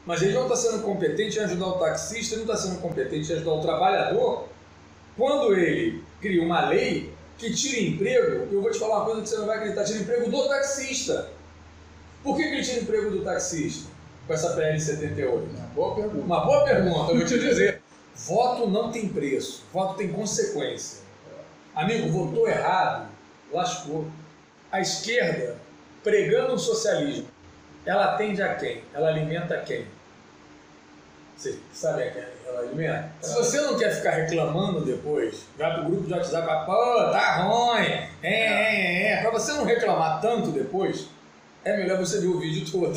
Mas ele não está sendo competente em ajudar o taxista, ele não está sendo competente em ajudar o trabalhador quando ele cria uma lei que tira emprego. Eu vou te falar uma coisa que você não vai acreditar: tira emprego do taxista. Por que ele tira emprego do taxista com essa PL 78? Uma boa pergunta. Uma boa pergunta, eu vou te dizer. Voto não tem preço, voto tem consequência. Amigo, votou errado, lascou. A esquerda, pregando o socialismo, ela atende a quem? Ela alimenta quem? Você sabe a quem ela alimenta? Se você não quer ficar reclamando depois, vai pro grupo de WhatsApp, pô, tá ruim, pra você não reclamar tanto depois, é melhor você ver o vídeo todo.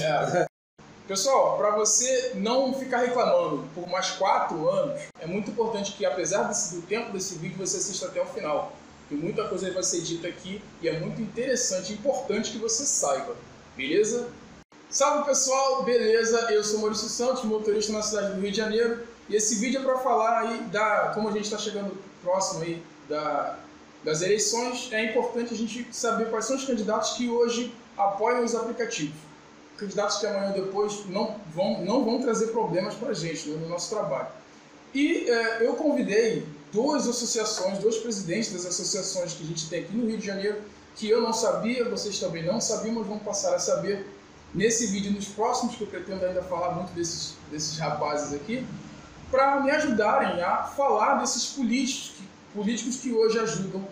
Pessoal, para você não ficar reclamando por mais 4 anos, é muito importante que, apesar do tempo desse vídeo, você assista até o final. Porque muita coisa vai ser dita aqui e é muito interessante e importante que você saiba. Beleza? Salve pessoal, beleza? Eu sou Maurício Santos, motorista na cidade do Rio de Janeiro. E esse vídeo é para falar aí como a gente está chegando próximo aí das eleições. É importante a gente saber quais são os candidatos que hoje apoiam os aplicativos. Candidatos que amanhã ou depois não vão trazer problemas para a gente, no nosso trabalho. E eu convidei duas associações, dois presidentes das associações que a gente tem aqui no Rio de Janeiro, que eu não sabia, vocês também não sabiam, mas vão passar a saber nesse vídeo e nos próximos, que eu pretendo ainda falar muito desses rapazes aqui, para me ajudarem a falar desses políticos que hoje ajudam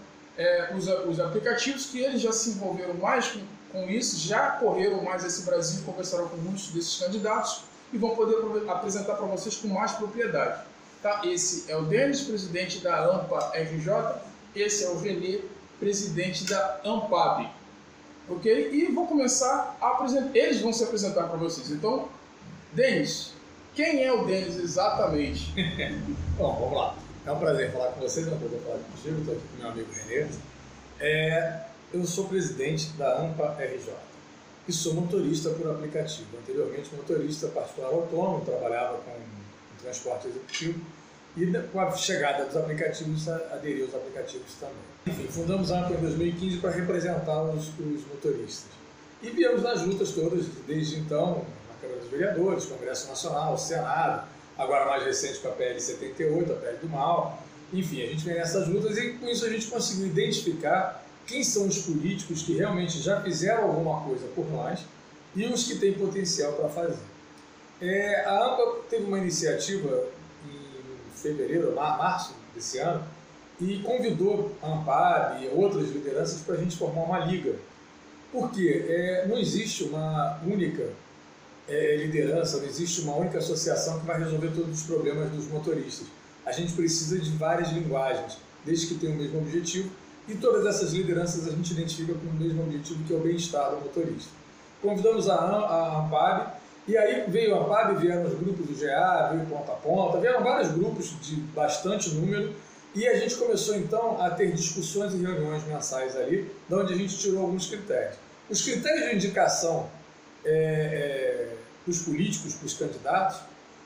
os aplicativos, que eles já se envolveram mais com isso, já correram mais esse Brasil, conversaram com muitos desses candidatos e vão poder apresentar para vocês com mais propriedade. Tá? Esse é o Denis, presidente da AMPA RJ, esse é o Renê, presidente da AMPAB. Ok? E vou começar a apresentar, eles vão se apresentar para vocês. Então, Denis, quem é o Denis exatamente? Bom, vamos lá. É um prazer falar com vocês, é um prazer falar contigo, estou aqui com meu amigo Renê. Eu sou presidente da AMPA RJ e sou motorista por aplicativo. Anteriormente, motorista particular autônomo, trabalhava com transporte executivo e com a chegada dos aplicativos, aderi aos aplicativos também. Enfim, fundamos a AMPA em 2015 para representar os motoristas. E viemos nas lutas todas desde então, na Câmara dos Vereadores, Congresso Nacional, Senado, agora mais recente com a PL 78, a PL do Mal. Enfim, a gente vem nessas lutas e com isso a gente conseguiu identificar quem são os políticos que realmente já fizeram alguma coisa por nós e os que têm potencial para fazer. A AMPA teve uma iniciativa em fevereiro, março desse ano, e convidou a AMPAB e outras lideranças para a gente formar uma liga. Por quê? Não existe uma única liderança, não existe uma única associação que vai resolver todos os problemas dos motoristas. A gente precisa de várias linguagens, desde que tenham o mesmo objetivo, e todas essas lideranças a gente identifica com o mesmo objetivo, que é o bem-estar do motorista. Convidamos a AMPAB, e aí veio a AMPAB, vieram os grupos do GA, veio Ponta a Ponta, vieram vários grupos de bastante número, e a gente começou então a ter discussões e reuniões mensais ali, de onde a gente tirou alguns critérios. Os critérios de indicação dos políticos, para os candidatos,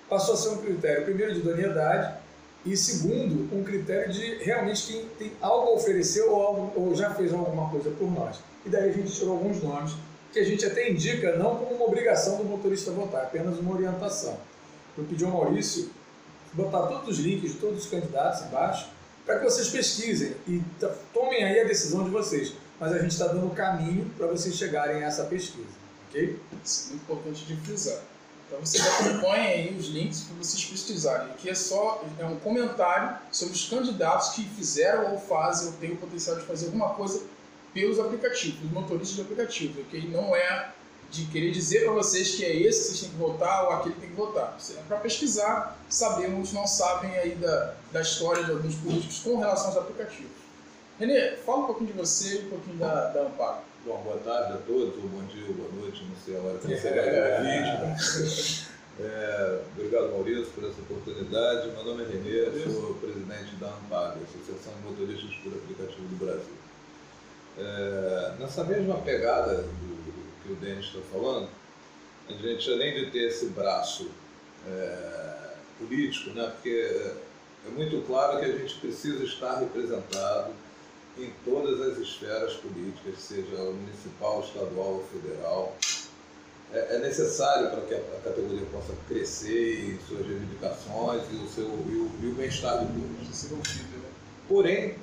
passou a ser um critério, primeiro, de idoneidade, e segundo, um critério de realmente quem tem algo a oferecer ou já fez alguma coisa por nós. E daí a gente tirou alguns nomes que a gente até indica não como uma obrigação do motorista votar, apenas uma orientação. Eu pedi ao Maurício botar todos os links de todos os candidatos embaixo para que vocês pesquisem e tomem aí a decisão de vocês. Mas a gente está dando o caminho para vocês chegarem a essa pesquisa, ok? Isso é muito importante de frisar. Então vocês acompanhem aí os links para vocês pesquisarem. Aqui é um comentário sobre os candidatos que fizeram ou fazem ou têm o potencial de fazer alguma coisa pelos aplicativos, os motoristas de aplicativos, ok? Não é de querer dizer para vocês que é esse que vocês têm que votar ou aquele que tem que votar. É para pesquisar, saber, muitos não sabem aí da história de alguns políticos com relação aos aplicativos. Renê, fala um pouquinho de você e um pouquinho da AMPAB. Bom, boa tarde a todos, ou bom dia, ou boa noite, não sei a hora que você vai ver o vídeo. Obrigado, Maurício, por essa oportunidade. Meu nome é Renê, sou presidente da AMPAB, Associação de Motoristas por Aplicativo do Brasil. Nessa mesma pegada que o Denis está falando, a gente, além de ter esse braço político, né, porque é muito claro que a gente precisa estar representado em todas as esferas políticas, seja municipal, estadual ou federal. é necessário para que a categoria possa crescer em suas reivindicações e o bem-estar de todos. Porém,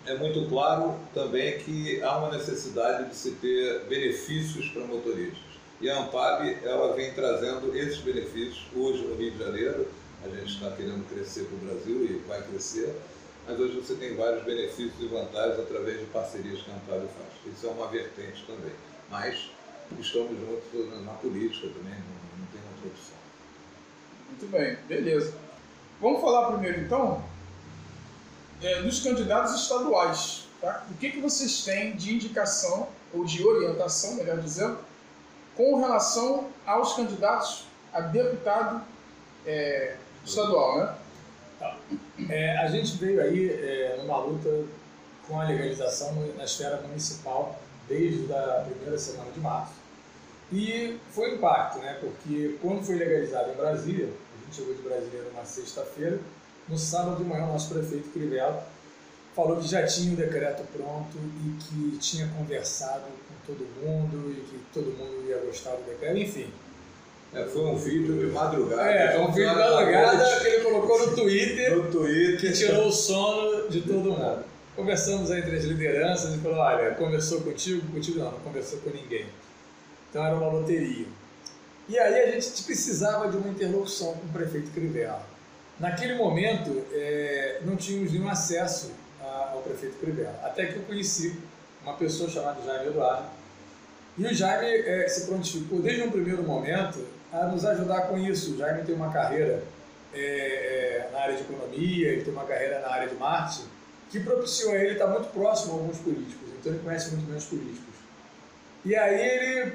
é muito claro também que há uma necessidade de se ter benefícios para motoristas. E a ANPAB, ela vem trazendo esses benefícios. Hoje, no Rio de Janeiro, a gente está querendo crescer para o Brasil e vai crescer, mas hoje você tem vários benefícios e vantagens através de parcerias que a ANPAB faz. Isso é uma vertente também. Mas estamos juntos na política também, não tem outra opção. Muito bem, beleza. Vamos falar primeiro, então, dos candidatos estaduais. Tá? O que vocês têm de indicação, ou de orientação, melhor dizendo, com relação aos candidatos a deputado estadual, né? Tá. A gente veio aí numa luta com a legalização na esfera municipal desde a primeira semana de março. E foi um impacto, né? Porque quando foi legalizado em Brasília, a gente chegou de Brasília numa sexta-feira, no sábado de manhã o nosso prefeito Crivella falou que já tinha o decreto pronto e que tinha conversado com todo mundo e que todo mundo ia gostar do decreto, enfim. Foi um vídeo de madrugada. Um vídeo de madrugada que ele colocou no Twitter, que tirou o sono de todo mundo. Conversamos aí entre as lideranças e falou, olha, conversou contigo? Contigo não conversou com ninguém. Então era uma loteria. E aí a gente precisava de uma interlocução com o prefeito Crivella. Naquele momento, não tínhamos nenhum acesso ao prefeito Crivella, até que eu conheci uma pessoa chamada Jaime Eduardo. E o Jaime se prontificou desde um primeiro momento a nos ajudar com isso. O Jaime tem uma carreira na área de economia, ele tem uma carreira na área de marketing, que propiciou a ele estar muito próximo a alguns políticos, então ele conhece muito bem os políticos. E aí ele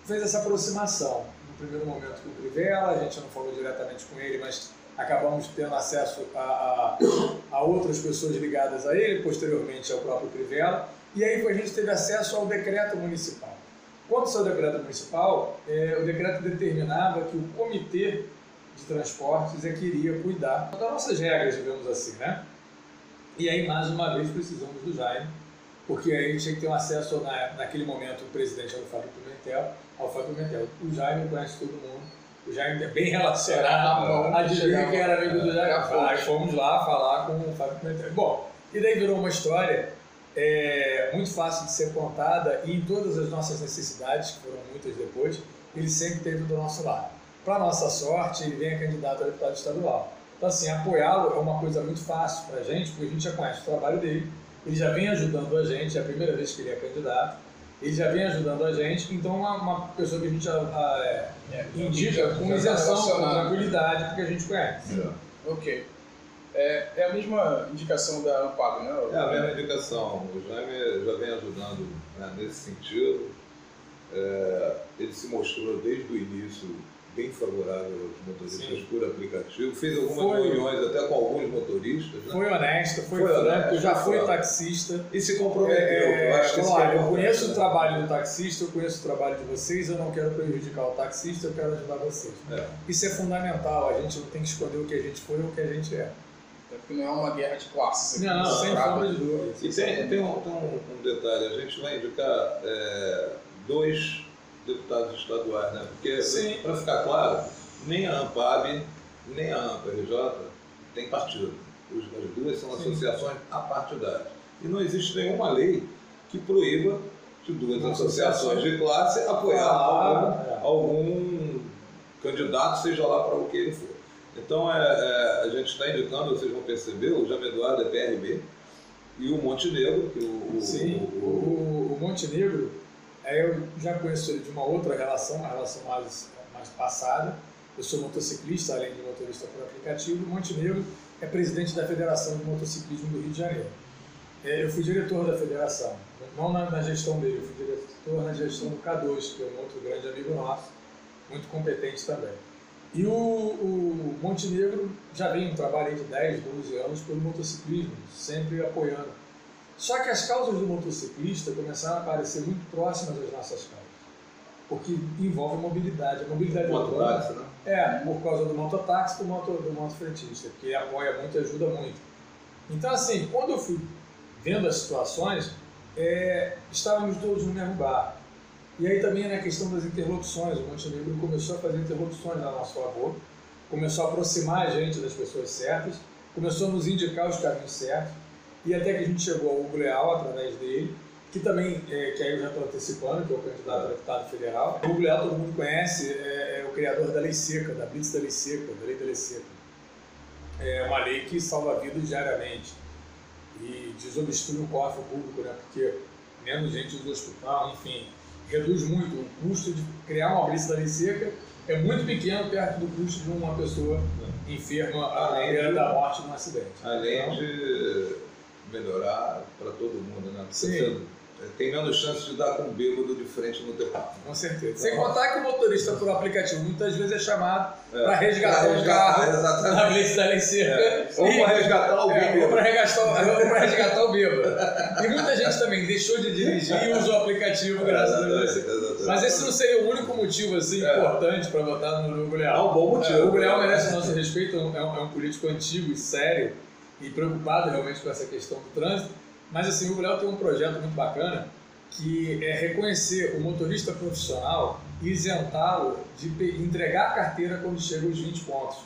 fez essa aproximação, no primeiro momento com o Crivella, a gente não falou diretamente com ele, mas acabamos tendo acesso a outras pessoas ligadas a ele, posteriormente ao próprio Crivella, e aí a gente teve acesso ao decreto municipal. Quando saiu o decreto municipal, o decreto determinava que o comitê de transportes que iria cuidar das nossas regras, digamos assim, né? E aí, mais uma vez, precisamos do Jaime, porque aí a gente tinha que ter um acesso, naquele momento, o presidente ao Fábio Pimentel. O Jaime conhece todo mundo, o Jaime é bem relacionado, adivinha quem era amigo do Jaime. Aí fomos lá falar com o Fábio Pimentel. Bom, e daí virou uma história muito fácil de ser contada, e em todas as nossas necessidades, que foram muitas depois, ele sempre esteve do nosso lado. Para nossa sorte, ele vem a candidato a deputado estadual. Então, assim, apoiá-lo é uma coisa muito fácil para a gente, porque a gente já conhece o trabalho dele, ele já vem ajudando a gente, é a primeira vez que ele é candidato, ele já vem ajudando a gente, então é uma pessoa que a gente indica com isenção, com tranquilidade, porque a gente conhece. Ok. É a mesma indicação da ANPAB, né? É a mesma indicação. O Jaime já vem ajudando, né, nesse sentido. Ele se mostrou desde o início bem favorável aos motoristas por aplicativo. Fez algumas reuniões até com alguns motoristas. Né? Foi honesto, foi franco, já foi taxista. E se comprometeu. Eu conheço o trabalho do taxista, eu conheço o trabalho de vocês, eu não quero prejudicar o taxista, eu quero ajudar vocês. Isso é fundamental, a gente não tem que esconder o que a gente foi ou o que a gente é. Porque não é uma guerra de classes. Não, sem sombra de dúvida. E tem um detalhe, a gente vai indicar 2 deputados estaduais, né? Porque, para ficar claro, nem a ANPAB, nem a AMPA-RJ tem partido. As duas são associações apartidárias. E não existe nenhuma lei que proíba de 2 associações de classe apoiar algum candidato, seja lá para o que ele for. Então, a gente está indicando, vocês vão perceber, o Jaime Eduardo é PRB e o Montenegro. O Montenegro, eu já conheço ele de uma outra relação, uma relação mais passada. Eu sou motociclista, além de motorista por aplicativo. O Montenegro é presidente da Federação de Motociclismo do Rio de Janeiro. Eu fui diretor da federação, não na gestão dele, eu fui diretor na gestão do K2, que é um outro grande amigo nosso, muito competente também. E o Montenegro já vem um trabalho de 10, 12 anos pelo motociclismo, sempre apoiando. Só que as causas do motociclista começaram a aparecer muito próximas das nossas causas, porque envolve mobilidade. A mobilidade mototáxi, né? Por causa do mototáxi e do motofretista, que apoia muito e ajuda muito. Então, assim, quando eu fui vendo as situações, estávamos todos no mesmo barco. E aí também na questão das interlocuções, o Montenegro começou a fazer interlocuções a nosso favor, começou a aproximar a gente das pessoas certas, começou a nos indicar os caminhos certos, e até que a gente chegou ao Hugo Leal através dele, que também, que aí eu já estou antecipando, que é o candidato a deputado federal. O Hugo Leal todo mundo conhece, é o criador da Lei Seca, da Blitz da Lei Seca, da Lei da Lei Seca. É uma lei que salva vidas diariamente e desobstrui o cofre público, né? Porque menos gente do hospital, enfim, reduz muito o custo de criar uma Blitz da Lei Seca, é muito pequeno perto do custo de uma pessoa enferma à beira da morte num acidente. Além de melhorar para todo mundo, né? Sim. Tem menos chance de dar com um bêbado de frente no teu carro. Com certeza. Sem contar que o motorista por aplicativo muitas vezes é chamado para resgatar o carro na Blitz da Lei Seca. Ou para resgatar o bêbado. Ou para resgatar o bêbado. E muita gente também deixou de dirigir e usa o aplicativo graças a Deus. Mas esse não seria o único motivo assim, importante para votar no Hugo Leal. É um bom motivo. O Hugo Leal merece o nosso respeito, é um político antigo e sério e preocupado realmente com essa questão do trânsito. Mas assim, o Hugo Leal tem um projeto muito bacana que é reconhecer o motorista profissional e isentá-lo de entregar a carteira quando chega aos 20 pontos.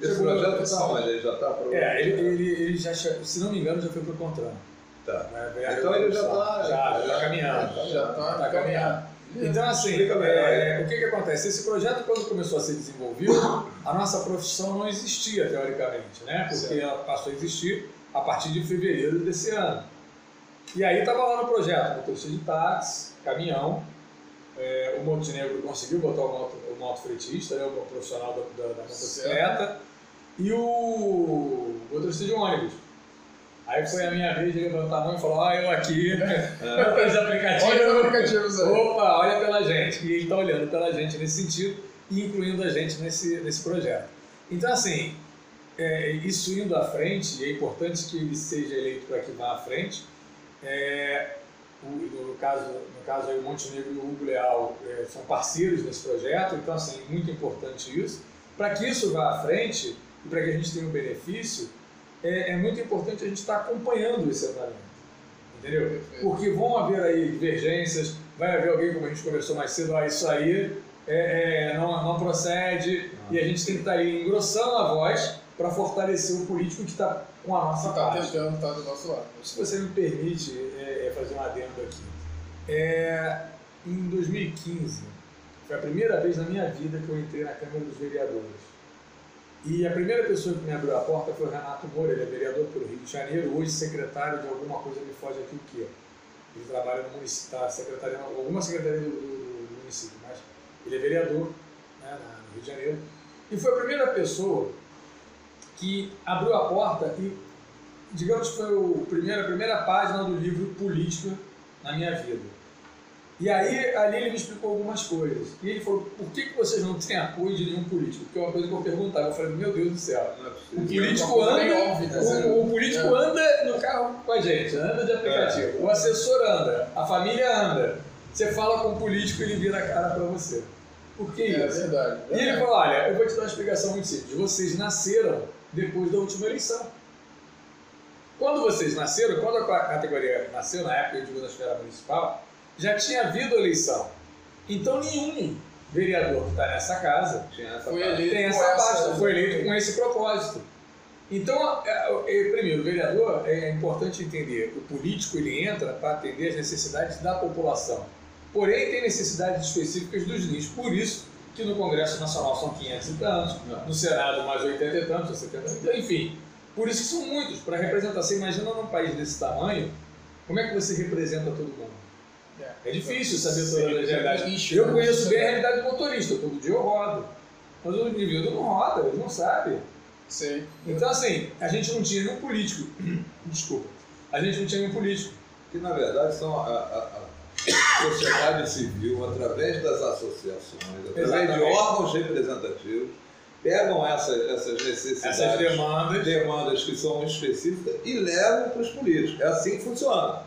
Esse projeto está onde? Ele já está aprovado? Ele já, se não me engano, já foi para o CONTRAN. Tá. Então ele já está caminhando. Já está caminhando. Então, assim, o que acontece? Esse projeto, quando começou a ser desenvolvido, a nossa profissão não existia, teoricamente, né? Porque ela passou a existir a partir de fevereiro desse ano. E aí estava lá no projeto, motorista de táxi, caminhão, o Montenegro conseguiu botar o motofretista, né, o profissional da motocicleta, e o motorista de ônibus. Aí foi a minha vez de levantar a mão e falar, eu aqui, os aplicativos. Olha os aplicativos aí. Opa, olha pela gente. E ele está olhando pela gente nesse sentido e incluindo a gente nesse projeto. Então, assim, isso indo à frente, e é importante que ele seja eleito para que vá à frente. No caso aí, o Montenegro e o Hugo Leal são parceiros nesse projeto, então assim, é muito importante isso. Para que isso vá à frente e para que a gente tenha um benefício, é muito importante a gente estar acompanhando esse andamento, entendeu? Porque vão haver aí divergências, vai haver alguém, como a gente conversou mais cedo, isso aí não procede, e a gente tem que estar aí engrossando a voz para fortalecer o político que está com a nossa parte. Está tentando estar do nosso lado. Se você me permite fazer um adendo aqui. Em 2015, foi a primeira vez na minha vida que eu entrei na Câmara dos Vereadores. E a primeira pessoa que me abriu a porta foi o Renato Moura, ele é vereador pelo Rio de Janeiro, hoje secretário de alguma coisa, me foge aqui o quê? Ele trabalha no município, está secretariando alguma secretaria do município, mas ele é vereador, né, no Rio de Janeiro. E foi a primeira pessoa que abriu a porta e, digamos que foi a primeira página do livro Política na minha vida. E aí, ali ele me explicou algumas coisas. E ele falou, por que vocês não têm apoio de nenhum político? Porque é uma coisa que eu perguntava. Eu falei, meu Deus do céu, o político anda no carro com a gente, anda de aplicativo. O assessor anda, a família anda. Você fala com o político e ele vira a cara para você. Por que isso? É verdade. E ele falou, olha, eu vou te dar uma explicação muito simples. Vocês nasceram depois da última eleição. Quando vocês nasceram, quando a categoria nasceu, na época de esfera municipal, já tinha havido eleição. Então nenhum vereador que está nessa casa tem essa pasta, foi eleito com esse propósito. Então, primeiro, o vereador, é importante entender, o político ele entra para atender as necessidades da população. Porém, tem necessidades específicas dos nichos. Por isso que no Congresso Nacional são 500 e tantos, no Senado mais 80 e tantos, 70 e tantos, enfim. Por isso que são muitos. Para representar, você imagina num país desse tamanho, como é que você representa todo mundo? É difícil saber toda a realidade. Eu conheço bem a realidade do motorista, todo dia eu rodo. Mas o indivíduo não roda, ele não sabe. Sim. Então, assim, a gente não tinha nenhum político. Desculpa. A gente não tinha nenhum político. Que, na verdade, são a sociedade civil, através das associações, através de órgãos representativos, pegam essas necessidades, demandas que são específicas e levam para os políticos. É assim que funciona.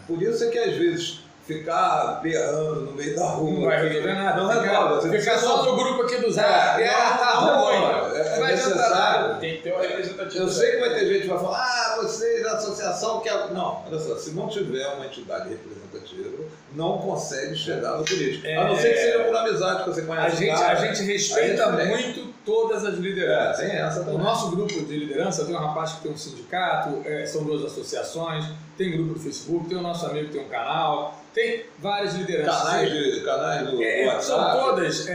Por isso é que, às vezes, ficar berrando no meio da rua não vai resolver nada. Não resolve. Ficar só no grupo aqui do Zé. Tá ruim. necessário. Tem que ter uma representatividade. Eu sei que vai ter gente que vai falar, vocês, a associação quer... Não, olha só, se não tiver uma entidade representativa, não consegue chegar no político. A não ser que seja por amizade, que você conhece a gente respeita muito todas as lideranças. Tem essa também. O nosso grupo de liderança tem um rapaz que tem um sindicato, são 2 associações, tem grupo do Facebook, tem o nosso amigo que tem um canal, tem várias lideranças. Canais do WhatsApp. São todas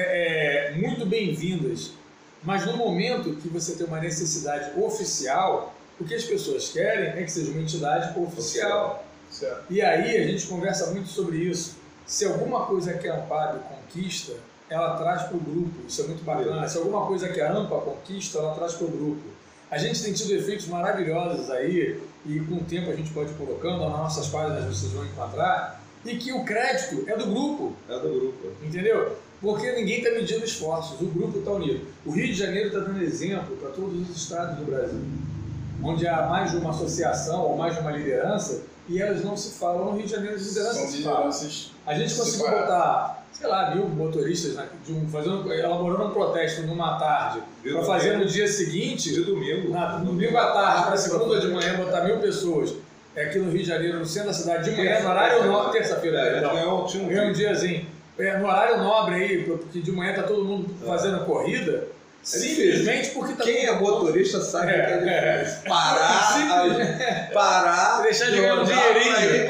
muito bem-vindas, mas no momento que você tem uma necessidade oficial, o que as pessoas querem é que seja uma entidade oficial. Certo. E aí a gente conversa muito sobre isso. Se alguma coisa que a Ampab conquista, ela traz para o grupo. Isso é muito bacana. Se alguma coisa que a AMPA conquista, ela traz para o grupo. A gente tem tido efeitos maravilhosos aí, e com o tempo a gente pode ir colocando, nas nossas páginas vocês vão encontrar, e que o crédito é do grupo. É do grupo. Entendeu? Porque ninguém está medindo esforços, o grupo está unido. O Rio de Janeiro está dando exemplo para todos os estados do Brasil, onde há mais de uma associação ou mais de uma liderança, e elas não se falam. No Rio de Janeiro, as lideranças se falam. A gente conseguiu botar, sei lá, 1000 motoristas elaborando um protesto numa tarde, para fazer no dia seguinte, de domingo. No domingo à tarde, para segunda de manhã, botar 1000 pessoas. Aqui no Rio de Janeiro, no centro da cidade, de manhã, no horário nobre, terça-feira, ganhou um diazinho. No horário nobre aí, porque de manhã tá todo mundo fazendo corrida. Simplesmente porque tá. Quem é motorista sabe que é difícil. Parar, deixar de ganhar um dinheirinho. Eu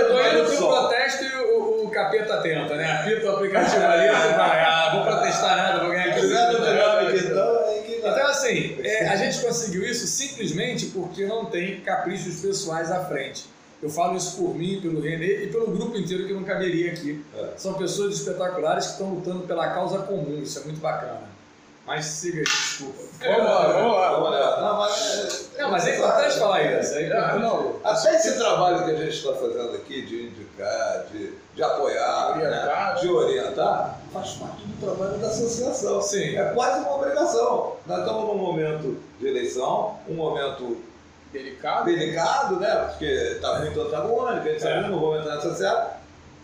tô indo pro protesto e o capeta tenta, né? Apita o aplicativo ali, você vai, vou protestar nada, vou ganhar aqui. Então, assim, a gente conseguiu isso simplesmente porque não tem caprichos pessoais à frente. Eu falo isso por mim, pelo Renê e pelo grupo inteiro que não caberia aqui. São pessoas espetaculares que estão lutando pela causa comum, isso é muito bacana. Mas siga aí, desculpa. Vamos lá. Não, mas é importante falar isso. Até esse trabalho que a gente está fazendo aqui de indicar, de apoiar, de orientar, faz parte do trabalho da associação. Sim. É quase uma obrigação. Nós estamos num momento de eleição, um momento delicado, né? Porque está muito antagônico, a gente sabe que não vou entrar nessa seara,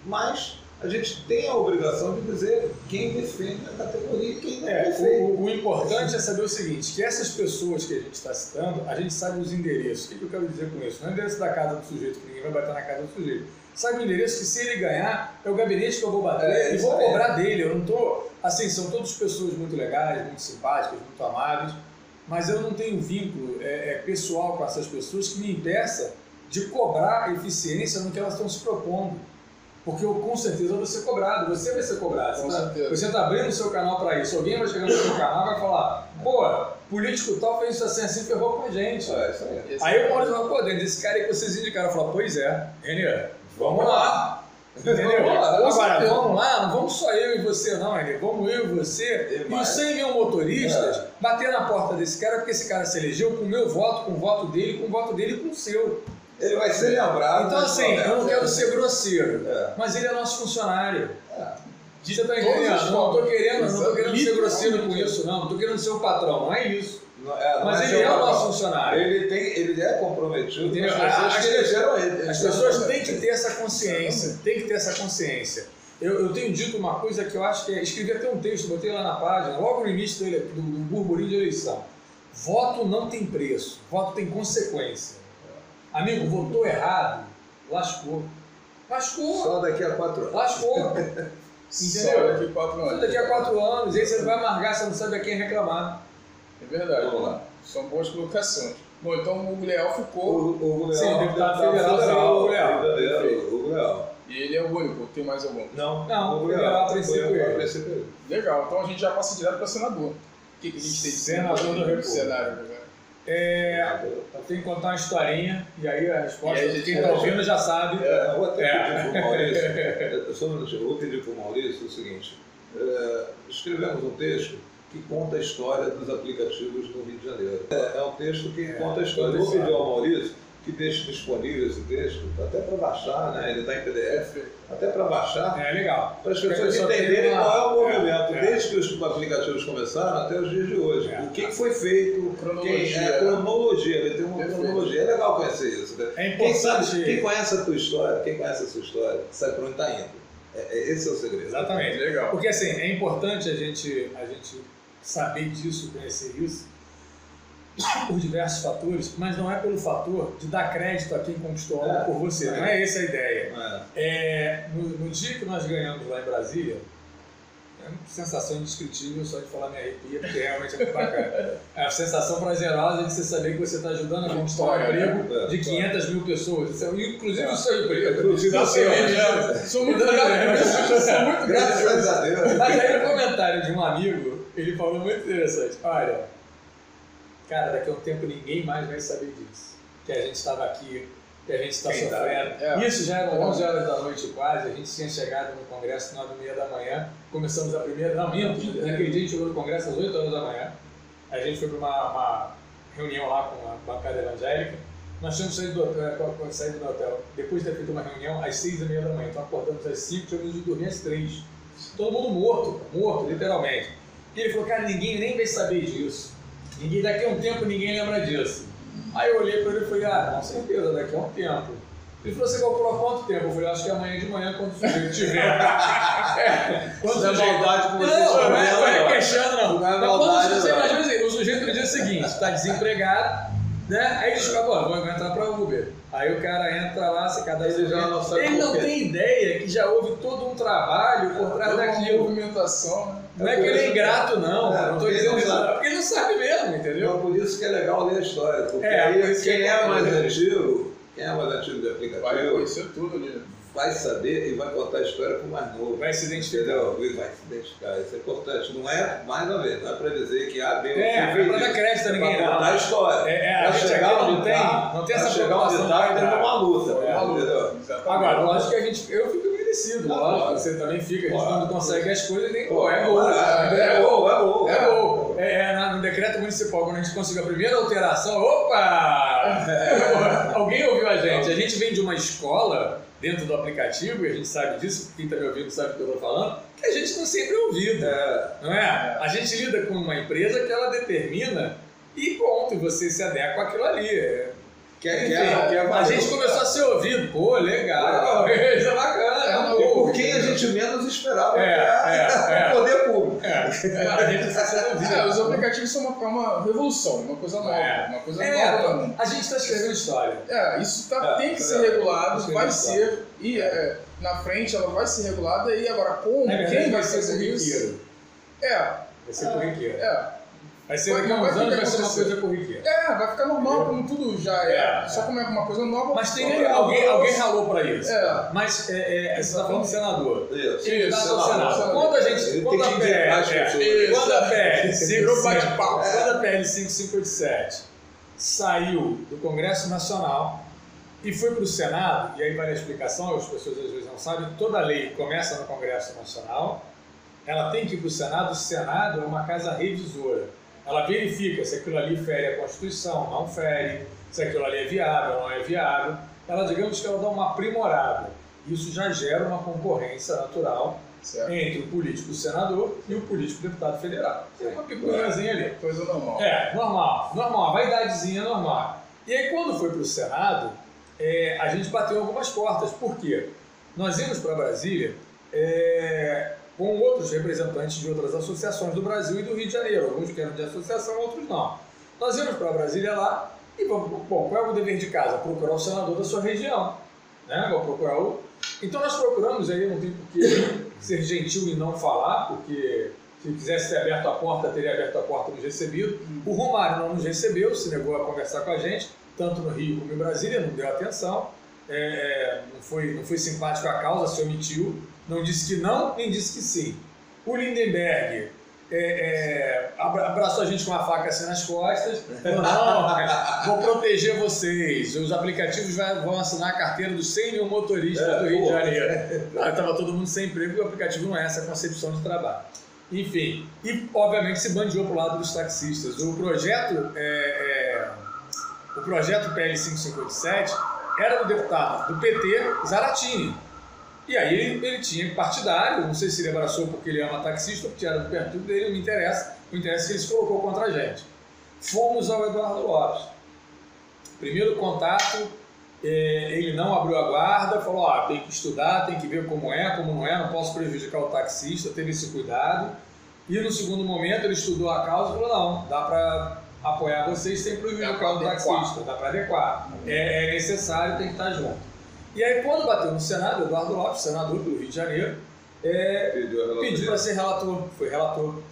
mas a gente tem a obrigação de dizer quem defende a categoria e quem não defende. O importante é saber o seguinte, que essas pessoas que a gente está citando, a gente sabe os endereços. O que eu quero dizer com isso? Não é o endereço da casa do sujeito, que ninguém vai bater na casa do sujeito. Sabe o endereço que, se ele ganhar, é o gabinete que eu vou bater e vou cobrar dele. Eu não estou... Assim, são todas pessoas muito legais, muito simpáticas, muito amáveis, mas eu não tenho vínculo pessoal com essas pessoas que me impeça de cobrar eficiência no que elas estão se propondo. Porque eu com certeza vou ser cobrado, você vai ser cobrado. Você está abrindo o seu canal para isso. Alguém vai chegar no seu canal e vai falar: pô, político tal fez isso assim, ferrou com a gente. Isso aí. Aí o Maurício fala: pô, dentro desse cara aí que vocês indicaram, eu falo: pois é, Renê, vamos lá. Entendeu? Agora, vamos lá, não vamos só eu e você, não, Renê. Vamos eu e você e os 100 mil motoristas bater na porta desse cara, porque esse cara se elegeu com o meu voto, com o voto dele, com o voto dele e com o seu. Ele vai ser lembrado. Então, assim, eu não quero ser grosseiro, mas ele é nosso funcionário. Você está entendendo? Não estou querendo ser grosseiro com isso, não estou querendo ser o patrão, não é isso. Mas ele é o nosso funcionário. Ele é comprometido. As pessoas têm que ter essa consciência. Eu tenho dito uma coisa que eu acho que escrevi até um texto, botei lá na página, logo no início do burburinho de eleição. Voto não tem preço, voto tem consequência. Amigo, votou errado, lascou. Só daqui a 4 anos. Lascou. Entendeu? Só daqui a 4 anos. E aí você vai amargar, você não sabe a quem reclamar. É verdade. Vamos lá. São boas colocações. Bom, então o Hugo Leal ficou. O Leal, sim, deputado federal. O Leal. E ele é o único, tem mais algum? Não, o Leal a princípio. Legal, então a gente já passa direto para senador. O que a gente tem de senador do República? Cenário, tem que contar uma historinha, e aí a resposta, quem está ouvindo já sabe. Eu vou até pedir para o Maurício, só um minutinho, eu vou pedir para o Maurício o seguinte: escrevemos um texto que conta a história dos aplicativos no Rio de Janeiro. É um texto que conta a história. Eu vou pedir ao Maurício que deixe disponível esse texto, até para baixar, né? Ele está em PDF, até para baixar. Legal. Para as pessoas entenderem qual é o movimento, desde que os aplicativos começaram até os dias de hoje. O que foi feito, cronologia, ele tem uma cronologia. É legal conhecer isso. Né? É importante. Quem conhece a tua história, quem conhece a sua história, sabe para onde está indo. Esse é o segredo. Exatamente. Legal. Porque assim, é importante a gente saber disso, conhecer isso, por diversos fatores, mas não é pelo fator de dar crédito a quem conquistou algo por você. Não é essa a ideia. No dia que nós ganhamos lá em Brasília, é uma sensação indescritível, só de falar me arrepia, porque realmente é muito bacana. É a sensação prazerosa de você saber que você está ajudando a conquistar um emprego de 500 mil pessoas. Inclusive o seu emprego. Inclusive o seu. Sou muito graças a Deus. Mas aí no comentário de um amigo, ele falou muito interessante. Olha, cara, daqui a um tempo ninguém mais vai saber disso. Que a gente estava aqui, que a gente está sofrendo. Isso já eram 11 horas da noite quase, a gente tinha chegado no congresso 9h30 da manhã, começamos a primeira, naquele dia a gente chegou no congresso às 8 horas da manhã, a gente foi para uma reunião lá com a bancada evangélica, nós tínhamos saído do hotel, depois de ter feito uma reunião às 6h30 da manhã, então acordamos às 5, tivemos de dormir às 3. Todo mundo morto, literalmente. E ele falou, cara, ninguém nem vai saber disso, daqui a um tempo ninguém lembra disso. Aí eu olhei para ele e falei, com certeza, daqui a um tempo. Ele falou, você calculou quanto tempo? Eu falei, acho que amanhã de manhã, quando o sujeito tiver. Quando é maldade com você. Não é queixando, não. Não é maldade, você imagina assim, o sujeito no dia seguinte está desempregado, né? Aí ele diz, vou entrar para Uber. Aí o cara entra lá, se cadastra. Ele não tem ideia que já houve todo um trabalho por trás daquilo. Uma movimentação, né? Não é que ele é ingrato, não. Não estou dizendo isso, porque ele não sabe mesmo, entendeu? Então, por isso que é legal ler a história. Porque aí quem é mais antigo do aplicativo, vai conhecer tudo ali. Vai saber e vai contar a história para o mais novo. Vai se identificar. Entendeu? Vai se identificar. Isso é importante. Não é, mais uma vez, não é para dizer que A, B ou C. É para dar crédito a ninguém, não. Contar a história. A gente aqui não tem essa preocupação. Chegar uma luta. Agora, lógico que eu fico agradecido. Lógico, você também fica. A gente quando consegue as coisas, nem é gol. No decreto municipal, quando a gente conseguiu a primeira alteração, alguém ouviu a gente. A gente vem de uma escola dentro do aplicativo, e a gente sabe disso, quem está me ouvindo sabe o que eu estou falando, que a gente não sempre é ouvido, não é? A gente lida com uma empresa que ela determina e ponto, você se adequa àquilo ali. A gente começou a ser ouvido, legal, isso é bacana. Por quem a gente menos esperava, poder público. A gente está sendo ouvido. Os aplicativos são uma revolução, uma coisa nova. Uma coisa nova. A gente está escrevendo história. Isso tem que ser regulado, vai ser, e na frente ela vai ser regulada, e agora quem vai ser isso? Vai ser corriqueiro. Vai ser daqui a uns anos, vai ser uma coisa corriqueira. Vai ficar normal, como tudo já é. Só como é uma coisa nova. Mas tem alguém ralou para isso. Mas você está falando do senador. Isso. Quando a PL 5587 saiu do Congresso Nacional e foi para o Senado, e aí vale a explicação, as pessoas às vezes não sabem, toda lei começa no Congresso Nacional, ela tem que ir para o Senado. O Senado é uma casa revisora. Ela verifica se aquilo ali fere a Constituição, não fere, se aquilo ali é viável, não é viável. Ela, digamos que ela dá uma aprimorada. Isso já gera uma concorrência natural entre o político senador e o político deputado federal. Tem uma picuinhazinha ali. Coisa normal. Normal, vaidadezinha normal. E aí quando foi para o Senado, a gente bateu algumas portas. Por quê? Nós íamos para Brasília com outros representantes de outras associações do Brasil e do Rio de Janeiro. Alguns que eram de associação, outros não. Nós íamos para Brasília lá e, qual é o dever de casa? Procurar o senador da sua região. Vou procurar Então nós procuramos, aí não tem por que ser gentil e não falar, porque se quisesse ter aberto a porta, teria aberto a porta e nos recebido. O Romário não nos recebeu, se negou a conversar com a gente, tanto no Rio como em Brasília, não deu atenção, não foi simpático à causa, se omitiu. Não disse que não, nem disse que sim. O Lindenberg abraçou a gente com uma faca assim nas costas. Falou, não, vou proteger vocês. Os aplicativos vão assinar a carteira dos 100 mil motoristas do Rio de Janeiro. Estava todo mundo sem emprego e o aplicativo não é essa concepção de trabalho. Enfim, e obviamente se bandeou para o lado dos taxistas. O projeto PL 5587 era do deputado do PT, Zaratini. E aí ele tinha partidário, não sei se ele abraçou porque ele ama taxista ou porque era do partido dele, não me interessa. O interesse é que ele se colocou contra a gente. Fomos ao Eduardo Lopes. Primeiro contato, ele não abriu a guarda, falou, tem que estudar, tem que ver como é, como não posso prejudicar o taxista, teve esse cuidado. E no segundo momento ele estudou a causa e falou, não, dá para apoiar vocês sem proibir o carro do taxista, dá para adequar. É necessário, tem que estar junto. E aí quando bateu no Senado, Eduardo Lopes, senador do Rio de Janeiro, pediu para ser relator, foi relator,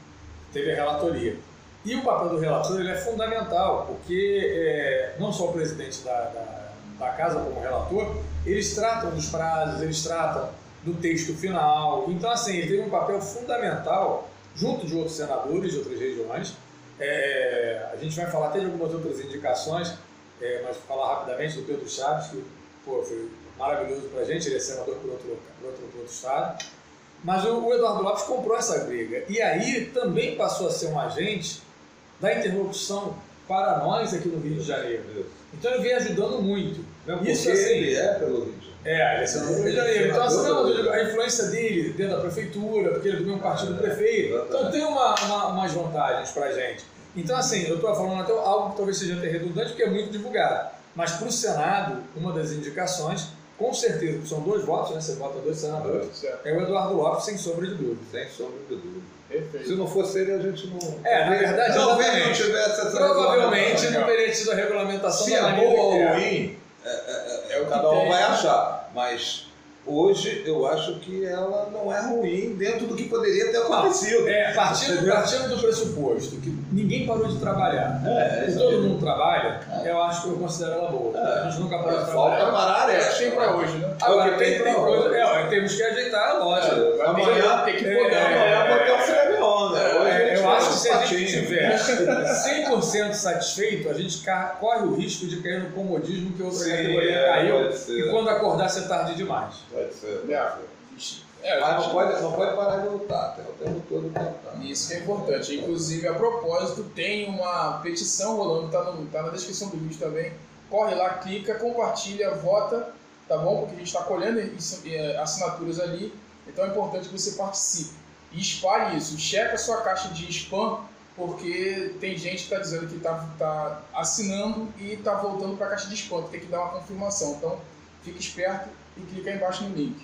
teve a relatoria. E o papel do relator ele é fundamental, porque não só o presidente da casa como relator, eles tratam dos prazos, eles tratam do texto final. Então, assim, ele teve um papel fundamental, junto de outros senadores de outras regiões. A gente vai falar até de algumas outras indicações, mas vou falar rapidamente do Pedro Chaves, que foi maravilhoso para a gente, ele é senador por outro estado. Mas o Eduardo Lopes comprou essa briga. E aí também passou a ser um agente da interlocução para nós aqui no Rio de Janeiro. Então ele vem ajudando muito. Isso assim, ele é pelo Rio de Janeiro. Ele é senador do Rio de Janeiro. Então assim, a influência dele dentro da prefeitura, porque ele é do mesmo partido do prefeito. Então tem umas vantagens para a gente. Então assim, eu estou falando até algo que talvez seja até redundante, porque é muito divulgado. Mas para o Senado, uma das indicações, com certeza, são 2 votos, né? Você vota 2 senadores, é o Eduardo Lopes, sem sombra de dúvida. Sem sombra de dúvida. Perfeito. Se não fosse ele, a gente não... na verdade, talvez não tivesse essa provavelmente não teria tido a regulamentação. Se é boa ou ruim, cada um vai achar. Mas hoje eu acho que ela não é ruim dentro do que poderia ter acontecido. Partindo do pressuposto que ninguém parou de trabalhar. Se todo mundo trabalha, eu acho que eu considero ela boa. A gente nunca parou de trabalhar. Falta parar, tem para hoje, né? Agora, tem coisa. Temos que ajeitar, lógico. Amanhã tem que poder. Amanhã pode ter um filé mignon, né? Eu acho que se a gente tiver 100% satisfeito, a gente corre o risco de cair no comodismo que outra categoria caiu. E quando acordar, ser tarde demais. Pode ser. Mas não pode parar de lutar, tem o tempo todo tentando. Isso que é importante. Inclusive, a propósito, tem uma petição rolando, tá na descrição do vídeo também. Corre lá, clica, compartilha, vota, tá bom? Porque a gente está colhendo assinaturas ali, então é importante que você participe. E espalhe isso, checa a sua caixa de spam, porque tem gente que está dizendo que está assinando e está voltando para a caixa de spam, que tem que dar uma confirmação. Então, fique esperto e clica aí embaixo no link.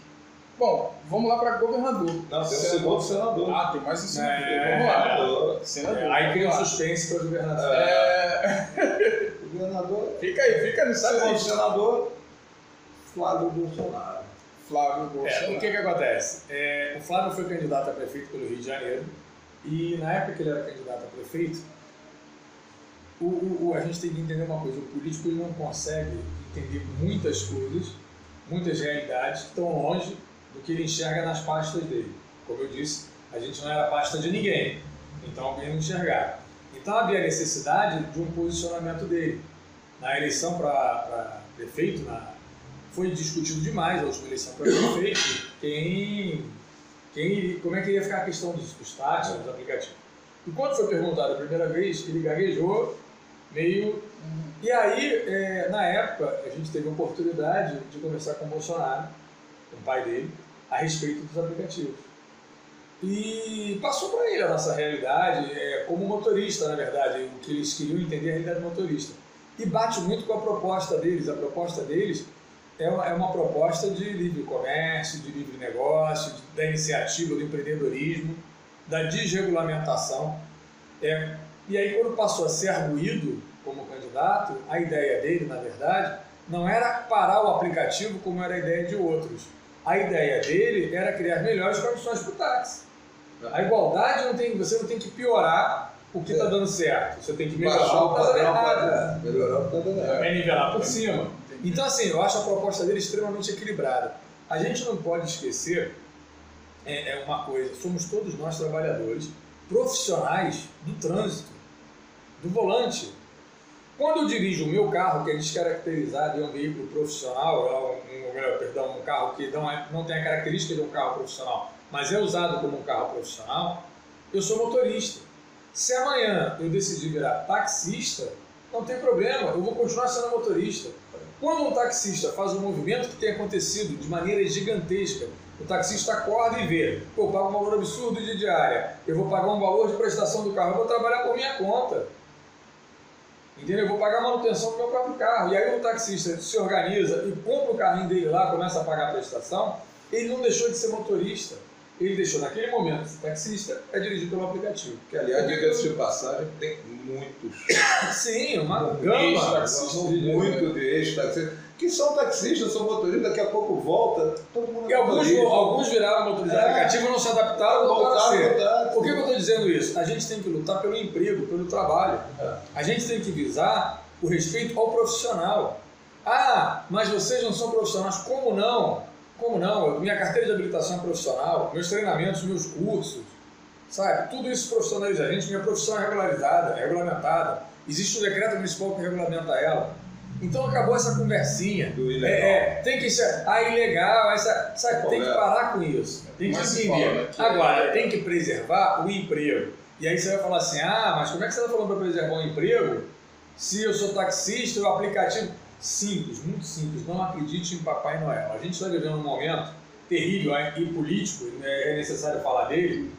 Bom, vamos lá para governador. Não, tem o segundo senador. Tem mais um senador. Vamos lá. Senador. Aí cria um suspense para o governador. Governador. Fica no segundo senador, Flávio Bolsonaro. O que acontece? O Flávio foi candidato a prefeito pelo Rio de Janeiro e na época que ele era candidato a prefeito, a gente tem que entender uma coisa, o político ele não consegue entender muitas coisas, muitas realidades que estão longe do que ele enxerga nas pastas dele. Como eu disse, a gente não era pasta de ninguém, então alguém não enxergava. Então havia necessidade de um posicionamento dele. Na eleição para prefeito, foi discutido demais a última eleição para prefeito, como é que ia ficar a questão dos táxis, dos aplicativos. E quando foi perguntado a primeira vez, ele gaguejou meio... E aí, na época, a gente teve a oportunidade de conversar com o Bolsonaro, com o pai dele, a respeito dos aplicativos. E passou para ele a nossa realidade, como motorista, na verdade, o que eles queriam entender a realidade do motorista. E bate muito com a proposta deles. A proposta deles é uma proposta de livre comércio, de livre negócio, da iniciativa, do empreendedorismo, da desregulamentação. E aí, quando passou a ser arguído como candidato, a ideia dele, na verdade, não era parar o aplicativo como era a ideia de outros. A ideia dele era criar melhores condições para o táxi. A igualdade você não tem que piorar o que está dando certo. Você tem que melhorar o que está dando errado. Melhorar o que está dando errado. Nivelar por cima. Então, assim, eu acho a proposta dele extremamente equilibrada. A gente não pode esquecer uma coisa, somos todos nós trabalhadores, profissionais do trânsito, do volante. Quando eu dirijo o meu carro, que é descaracterizado, é um veículo profissional, um carro que não tem a característica de um carro profissional, mas é usado como um carro profissional, eu sou motorista. Se amanhã eu decidir virar taxista, não tem problema, eu vou continuar sendo motorista. Quando um taxista faz um movimento que tem acontecido de maneira gigantesca, o taxista acorda e vê, eu pago um valor absurdo de diária, eu vou pagar um valor de prestação do carro, eu vou trabalhar por minha conta. Entendeu? Eu vou pagar a manutenção do meu próprio carro. E aí o taxista se organiza e compra o carrinho dele lá, começa a pagar a prestação, ele não deixou de ser motorista. ele deixou naquele momento esse taxista é dirigido pelo aplicativo. Que, aliás, diga-se de passagem, tem muitos. Sim, uma gama. Muito de ex-taxistas. Que são taxistas, são motoristas, daqui a pouco volta, todo mundo E alguns viraram motoristas aplicativos, não se adaptaram e voltaram a ser. Por que eu estou dizendo isso? A gente tem que lutar pelo emprego, pelo trabalho. A gente tem que visar o respeito ao profissional. Ah, mas vocês não são profissionais. Como não? Como não? Minha carteira de habilitação é profissional, meus treinamentos, meus cursos, sabe? Tudo isso profissionaliza a gente. Minha profissão é regularizada, é regulamentada. Existe um decreto municipal que regulamenta ela. Então acabou essa conversinha. Tem que ser ilegal, sabe? Tem que parar com isso. Tem que entender. Agora, tem que preservar o emprego. E aí você vai falar assim, mas como é que você está falando para preservar o emprego se eu sou taxista e o aplicativo... Simples, muito simples. Não acredite em Papai Noel. A gente está vivendo um momento terrível e político, é necessário falar dele.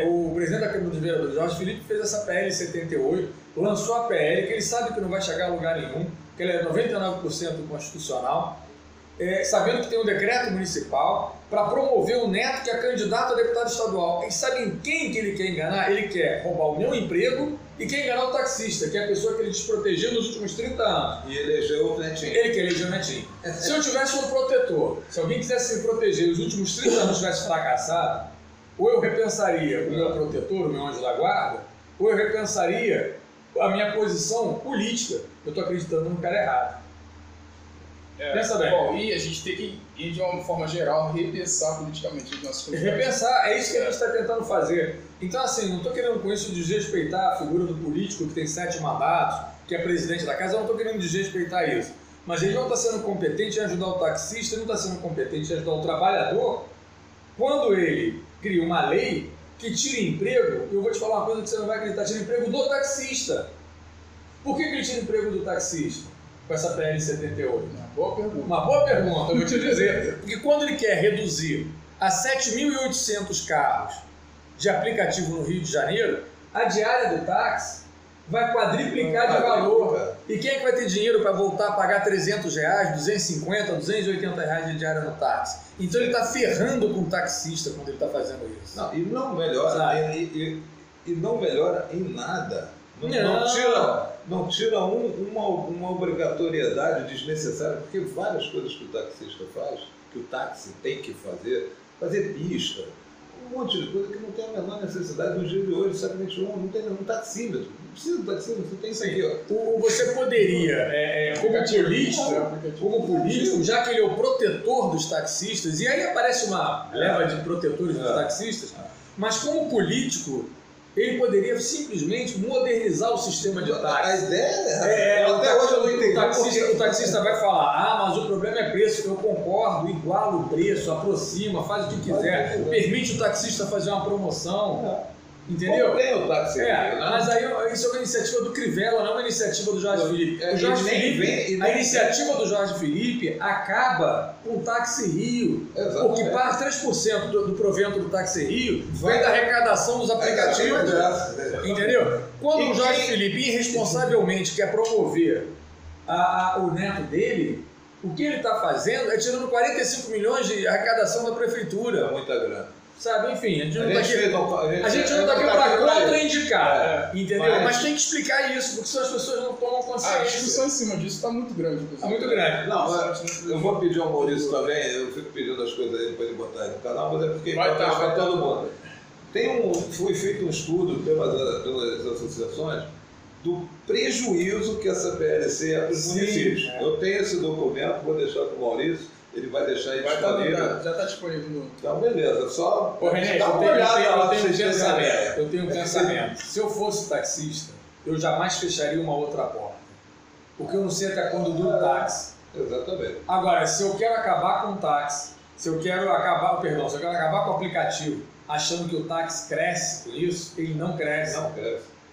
O presidente da Câmara dos Vereadores, Jorge Felipe, fez essa PL 78, lançou a PL, que ele sabe que não vai chegar a lugar nenhum, que ela é 99% constitucional, sabendo que tem um decreto municipal para promover o neto que é candidato a deputado estadual. E sabe em quem que ele quer enganar? Ele quer roubar o meu emprego e quer enganar o taxista, que é a pessoa que ele desprotegeu nos últimos 30 anos. E elegeu o Netinho. Ele que elegeu o Netinho. Se eu tivesse um protetor, se alguém quisesse me proteger e os últimos 30 anos tivesse fracassado, ou eu repensaria o meu protetor, o meu anjo da guarda, ou eu repensaria a minha posição política. Eu estou acreditando no cara errado. Pensa bem. Bom, e a gente tem que ir de uma forma geral, repensar politicamente as nossas coisas. Repensar, é isso que a gente está tentando fazer. Então, assim, não estou querendo com isso desrespeitar a figura do político que tem 7 mandatos, que é presidente da casa, eu não estou querendo desrespeitar isso. Mas ele não está sendo competente em ajudar o taxista, ele não está sendo competente em ajudar o trabalhador, quando ele cria uma lei que tira emprego. Eu vou te falar uma coisa que você não vai acreditar, tira emprego do taxista. Por que ele tira emprego do taxista? Com essa PL 78? Uma boa pergunta, eu vou te dizer. Porque quando ele quer reduzir a 7.800 carros de aplicativo no Rio de Janeiro, a diária do táxi vai quadriplicar de valor. E quem é que vai ter dinheiro para voltar a pagar R$300, R$250, R$280 de diária no táxi? Então ele está ferrando com o taxista quando ele está fazendo isso. Não, e não melhora, e não melhora em nada. Não tira uma obrigatoriedade desnecessária, porque várias coisas que o taxista faz, que o táxi tem que fazer pista, um monte de coisa que não tem a menor necessidade no dia de hoje, século XXI, não tem nenhum taxímetro. Não precisa do taxímetro, você tem isso aqui. Ó. Você poderia, como político, já que ele é o protetor dos taxistas, e aí aparece uma leva de protetores dos taxistas, mas como político, ele poderia simplesmente modernizar o sistema de táxi. A ideia até hoje eu não entendi. O taxista vai falar, mas o problema é preço. Eu concordo, iguala o preço, aproxima, faz o que quiser, permite o taxista fazer uma promoção. Entendeu? Tem o táxi mas aí isso é uma iniciativa do Crivella, não é uma iniciativa do Jorge Felipe. A iniciativa do Jorge Felipe acaba com o Táxi Rio. Porque 3% do provento do Táxi Rio vem da arrecadação dos aplicativos. Entendeu? Quando o Jorge Felipe irresponsavelmente quer promover o neto dele, o que ele está fazendo é tirando 45 milhões de arrecadação da prefeitura. É muita grana. Sabe, enfim, a gente não está aqui para contraindicar, entendeu? Mas tem que explicar isso, porque senão as pessoas não tomam consciência. A discussão em cima disso está muito grande. Está muito grande. Eu vou pedir ao Maurício também, eu fico pedindo as coisas aí para ele botar aí no canal, mas é porque vai para todo mundo. Foi feito um estudo pelas associações do prejuízo que essa PLC é para os municípios. Eu tenho esse documento, vou deixar para o Maurício. Ele vai deixar aí disponível. Já está disponível. Então, beleza. Só René, eu tenho um pensamento. Se eu fosse taxista, eu jamais fecharia uma outra porta. Porque eu não sei até quando dura o táxi. Exatamente. Agora, se eu quero acabar com o táxi, se eu quero acabar com o aplicativo, achando que o táxi cresce com isso, ele não cresce.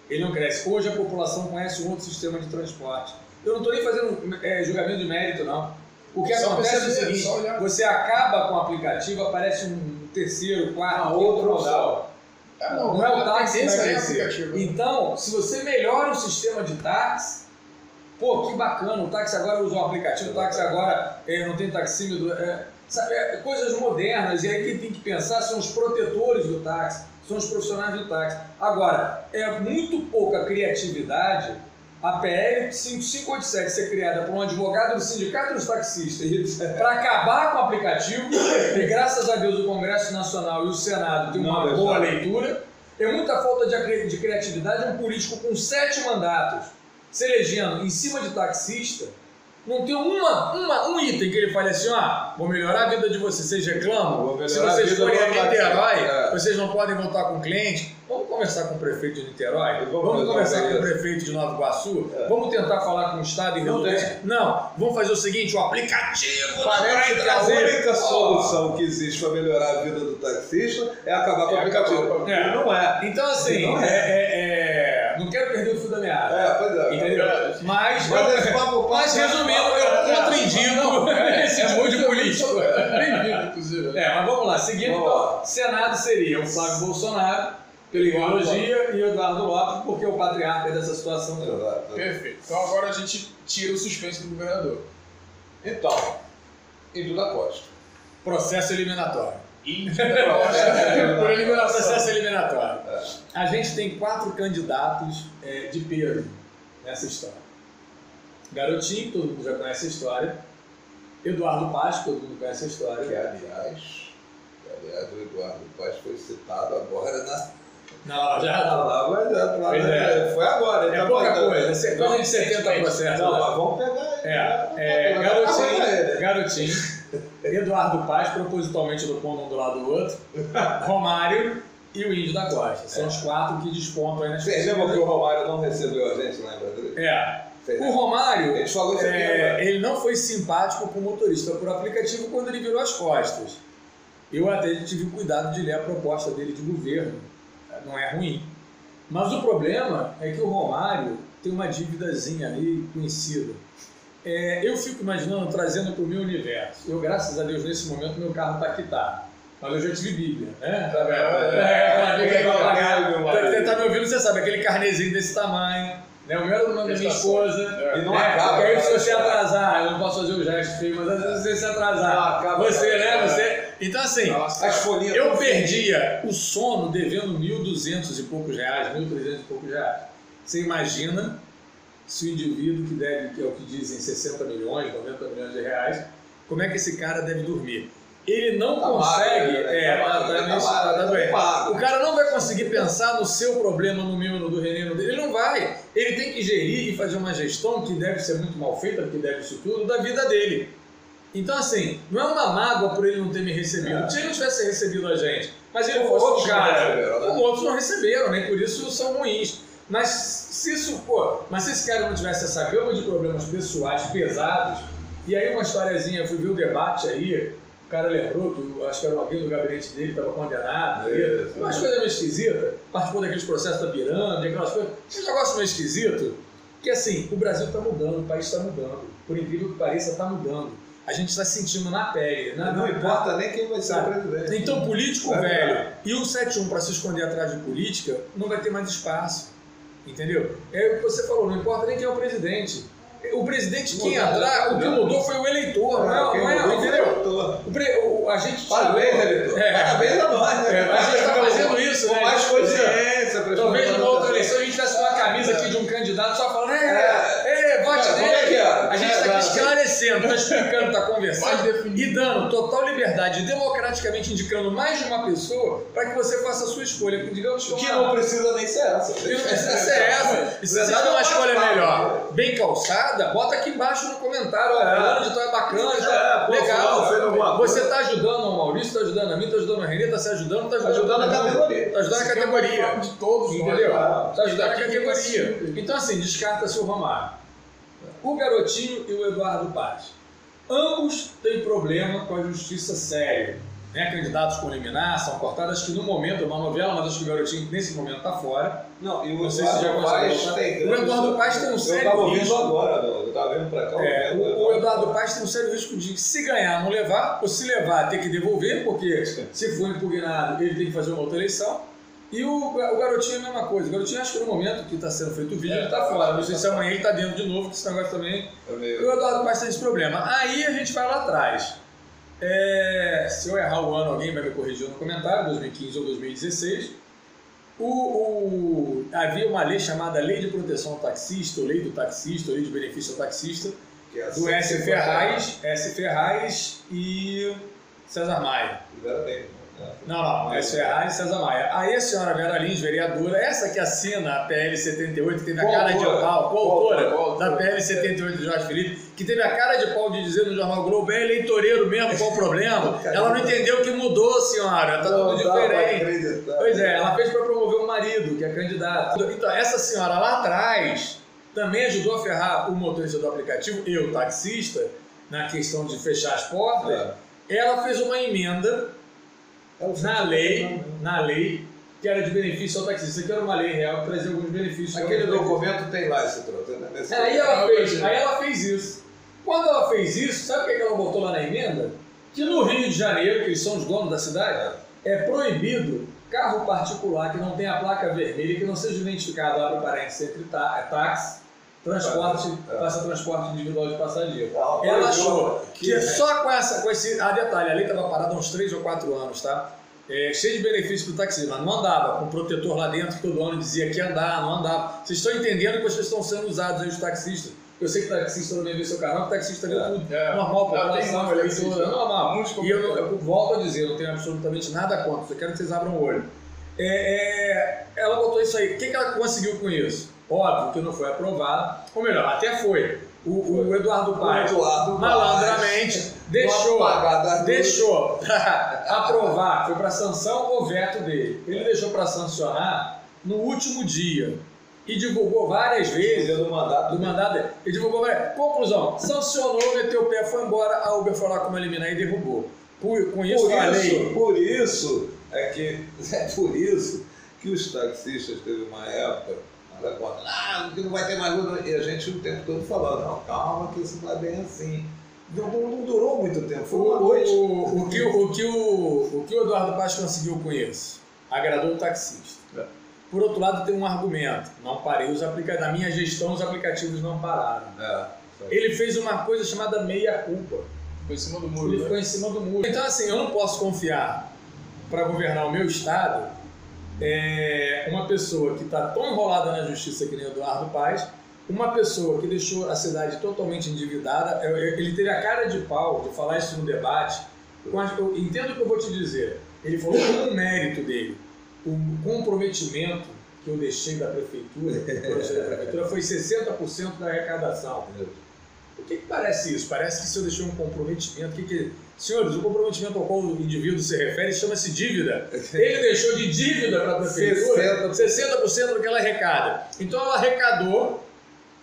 Ele não cresce. Hoje a população conhece um outro sistema de transporte. Eu não estou nem fazendo julgamento de mérito, não. O que acontece é o seguinte, você acaba com o aplicativo, aparece um terceiro, quarto, outro modal. Não é o táxi que vai crescer. Então, se você melhora o sistema de táxi, que bacana, o táxi agora usa o aplicativo, o táxi agora não tem taxímetro. sabe, coisas modernas, e aí quem tem que pensar são os protetores do táxi, são os profissionais do táxi. Agora, é muito pouca criatividade a PL 5587 ser criada por um advogado do Sindicato dos Taxistas para acabar com o aplicativo, e graças a Deus o Congresso Nacional e o Senado têm uma boa leitura. É muita falta de criatividade um político com 7 mandatos se elegendo em cima de taxista, não tem um item que ele fale assim, vou melhorar a vida de vocês reclamam, se vocês forem a Niterói, vocês não podem voltar com o cliente. Vamos conversar com o prefeito de Niterói? Vamos conversar com o prefeito de Nova Iguaçu? Vamos tentar falar com o Estado e resolver? Não, vamos fazer o seguinte, o aplicativo... Parece que a única solução que existe para melhorar a vida do taxista é acabar com o aplicativo. Não é. Então, assim, não quero perder o fio da meada. Pois é. Entendeu? Mas resumindo, eu contra-indico esse tipo de político. Bem-vindo, inclusive. Mas vamos lá. Seguindo, então, Senado seria o Flávio Bolsonaro, pela ideologia, e o Eduardo Lopes, porque é o patriarca dessa situação. Perfeito. Então agora a gente tira o suspense do governador. Então, Índio da Costa. Processo eliminatório. Por eliminação. Processo eliminatório. A gente tem 4 candidatos de peso nessa história. Garotinho, todo mundo já conhece a história. Eduardo Paes, todo mundo conhece a história. Que, aliás, o Eduardo Paes foi citado agora na Lava Jato. Foi agora. É pouca coisa, coisa de 70 processos. Não, mas vamos pegar Garotinho, Eduardo Paes, propositalmente do pondo um do lado do outro, Romário e o Índio da Costa. São os 4 que despontam aí nas pesquisas. Você lembra que o Romário não recebeu a gente lá em Brasília? O Romário, ele não foi simpático com o motorista por aplicativo quando ele virou as costas. Eu até tive cuidado de ler a proposta dele de governo. Não é ruim. Mas o problema é que o Romário tem uma dívidazinha ali conhecida. Eu fico imaginando, trazendo para o meu universo. Eu, graças a Deus, nesse momento, meu carro está quitado. Mas eu já tive Bíblia, né? Você está me ouvindo, você sabe, aquele carnezinho desse tamanho. O meu era o nome da minha esposa. E não acaba. Porque aí, se você atrasar, eu não posso fazer o gesto feio, mas às vezes você se atrasar. Você. Então, assim, eu perdia o sono devendo R$1.200 e poucos reais, R$1.300 e poucos reais. Você imagina se o indivíduo que deve, que é o que dizem 60 milhões, 90 milhões de reais, como é que esse cara deve dormir? Ele não consegue. O cara não vai conseguir pensar no seu problema, no meu, no do Renê, no dele. Ele não vai. Ele tem que gerir e fazer uma gestão que deve ser muito mal feita, porque deve isso tudo, da vida dele. Então, assim, não é uma mágoa por ele não ter me recebido. Se ele não tivesse recebido a gente, mas ele fosse um cara, como outros não receberam, nem por isso são ruins. Mas se esse cara não tivesse essa gama de problemas pessoais pesados, e aí uma historiazinha, eu fui ver o debate aí. O cara lembrou que acho que era alguém do gabinete dele que estava condenado. Umas coisas meio esquisitas. Participou daqueles processos da pirâmide, aquelas coisas. Esse negócio meio esquisito. Que assim, o Brasil está mudando, o país está mudando. Por incrível que pareça, está mudando. A gente está sentindo na pele. Não importa nem quem vai ser o presidente. Então, político velho e o 71 para se esconder atrás de política não vai ter mais espaço. Entendeu? É o que você falou, não importa nem quem é o presidente. O presidente, quem entrar, o que mudou foi o eleitor, não é, entendeu? A gente... Parabéns, eleitor. Parabéns a nós, né? A gente está fazendo isso, né? Com mais consciência. Talvez numa outra eleição a gente tivesse uma camisa aqui de um candidato só falando, vote nele. A gente está aqui esclarecendo, está explicando, está conversando e dando total liberdade, democraticamente indicando mais de uma pessoa para que você faça a sua escolha. Digamos que não precisa nem ser essa. Não precisa ser essa. E se você tem uma escolha melhor, bem calçada, bota aqui embaixo no comentário, falando de tal é bacana, legal. Você está ajudando o Maurício, está ajudando a mim, está ajudando a Renê, está se ajudando, está ajudando a categoria. Está ajudando a categoria. De todos, entendeu? Está ajudando a categoria. Então, assim, descarta-se o Romário. O Garotinho e o Eduardo Paes. Ambos têm problema com a justiça sério. Candidatos com liminar, são cortados. Acho que no momento é uma novela, mas acho que o Garotinho nesse momento está fora. Não, e o Eduardo Paes tem... O Eduardo Paes tem um sério risco. Eu estava ouvindo agora, eu estava vendo para cá. O Eduardo Paes tem um sério risco de, se ganhar, não levar, ou se levar, ter que devolver, porque se for impugnado, ele tem que fazer uma outra eleição. E o Garotinho é a mesma coisa. O Garotinho, acho que no momento que está sendo feito o vídeo, ele está fora. Não sei se amanhã ele está dentro de novo, que esse negócio também... E o Eduardo Paes tem esse problema. Aí a gente vai lá atrás. Se eu errar o ano, alguém vai me corrigir no comentário, 2015 ou 2016. Havia uma lei chamada Lei de Proteção ao Taxista, ou Lei do Taxista, ou Lei de Benefício ao Taxista, do S. Ferraz e César Maia. Não, S. Ferraz e César Maia. Aí a senhora Vera Lins, vereadora, essa que assina a PL 78, que teve a cara de pau, coautora da PL 78 de Jorge Felipe, que teve a cara de pau de dizer no Jornal Globo, é eleitoreiro mesmo, qual o problema? Ela não entendeu que mudou, senhora, tá tudo diferente. Pois é, ela fez para promover o marido, que é candidato. Então, essa senhora lá atrás também ajudou a ferrar o motorista do aplicativo e o taxista, na questão de fechar as portas. Ela fez uma emenda na lei que era de benefício ao taxista, que era uma lei real que trazia alguns benefícios. Aquele documento tem lá esse troço. Aí ela fez isso. Quando ela fez isso, sabe o que ela botou lá na emenda? Que no Rio de Janeiro, que eles são os donos da cidade, é proibido carro particular que não tenha a placa vermelha, que não seja identificado, abre parênteses, entre táxi, faça transporte individual de passageiro. Ela achou que só com esse... detalhe, a lei estava parada há uns 3 ou 4 anos, tá? Cheio de benefícios do taxista, mas não andava, com protetor lá dentro, todo ano dizia que ia andar, não andava. Vocês estão entendendo que vocês estão sendo usados aí, os taxistas. Eu sei que o taxista não vê seu canal, o taxista vê tudo. Normal, população, eleitora, é normal. E eu volto a dizer, eu não tenho absolutamente nada contra, só quero que vocês abram o olho. Ela botou isso aí. O que ela conseguiu com isso? Óbvio que não foi aprovado, ou melhor, até foi. O Eduardo Paes, malandramente, deixou para aprovar, foi para sanção ou veto dele. Ele deixou para sancionar no último dia e divulgou várias vezes do mandato dele. Ele divulgou várias. Conclusão, sancionou, meteu o pé, foi embora, a Uber foi lá como eliminar e derrubou. Por isso que os taxistas teve uma época que não vai ter mais luz, e a gente o tempo todo falando, não, calma que isso não é bem assim. Não durou muito tempo, foi uma noite. O que o Eduardo Paes conseguiu com isso? Agradou o taxista. Por outro lado, tem um argumento, não parei os aplicativos, na minha gestão os aplicativos não pararam. Ele fez uma coisa chamada meia-culpa. Ficou em cima do muro. Ele ficou em cima do muro. Então assim, eu não posso confiar para governar o meu estado uma pessoa que está tão enrolada na justiça que nem Eduardo Paes, uma pessoa que deixou a cidade totalmente endividada. Ele teve a cara de pau de falar isso no debate. Eu entendo o que eu vou te dizer. Ele falou com o mérito dele. O comprometimento que eu deixei da prefeitura foi 60% da arrecadação. O que parece isso? Parece que se eu deixei um comprometimento... Senhores, o comprometimento ao qual o indivíduo se refere chama-se dívida. Ele deixou de dívida para a prefeitura 60% do que ela arrecada. Então ela arrecadou,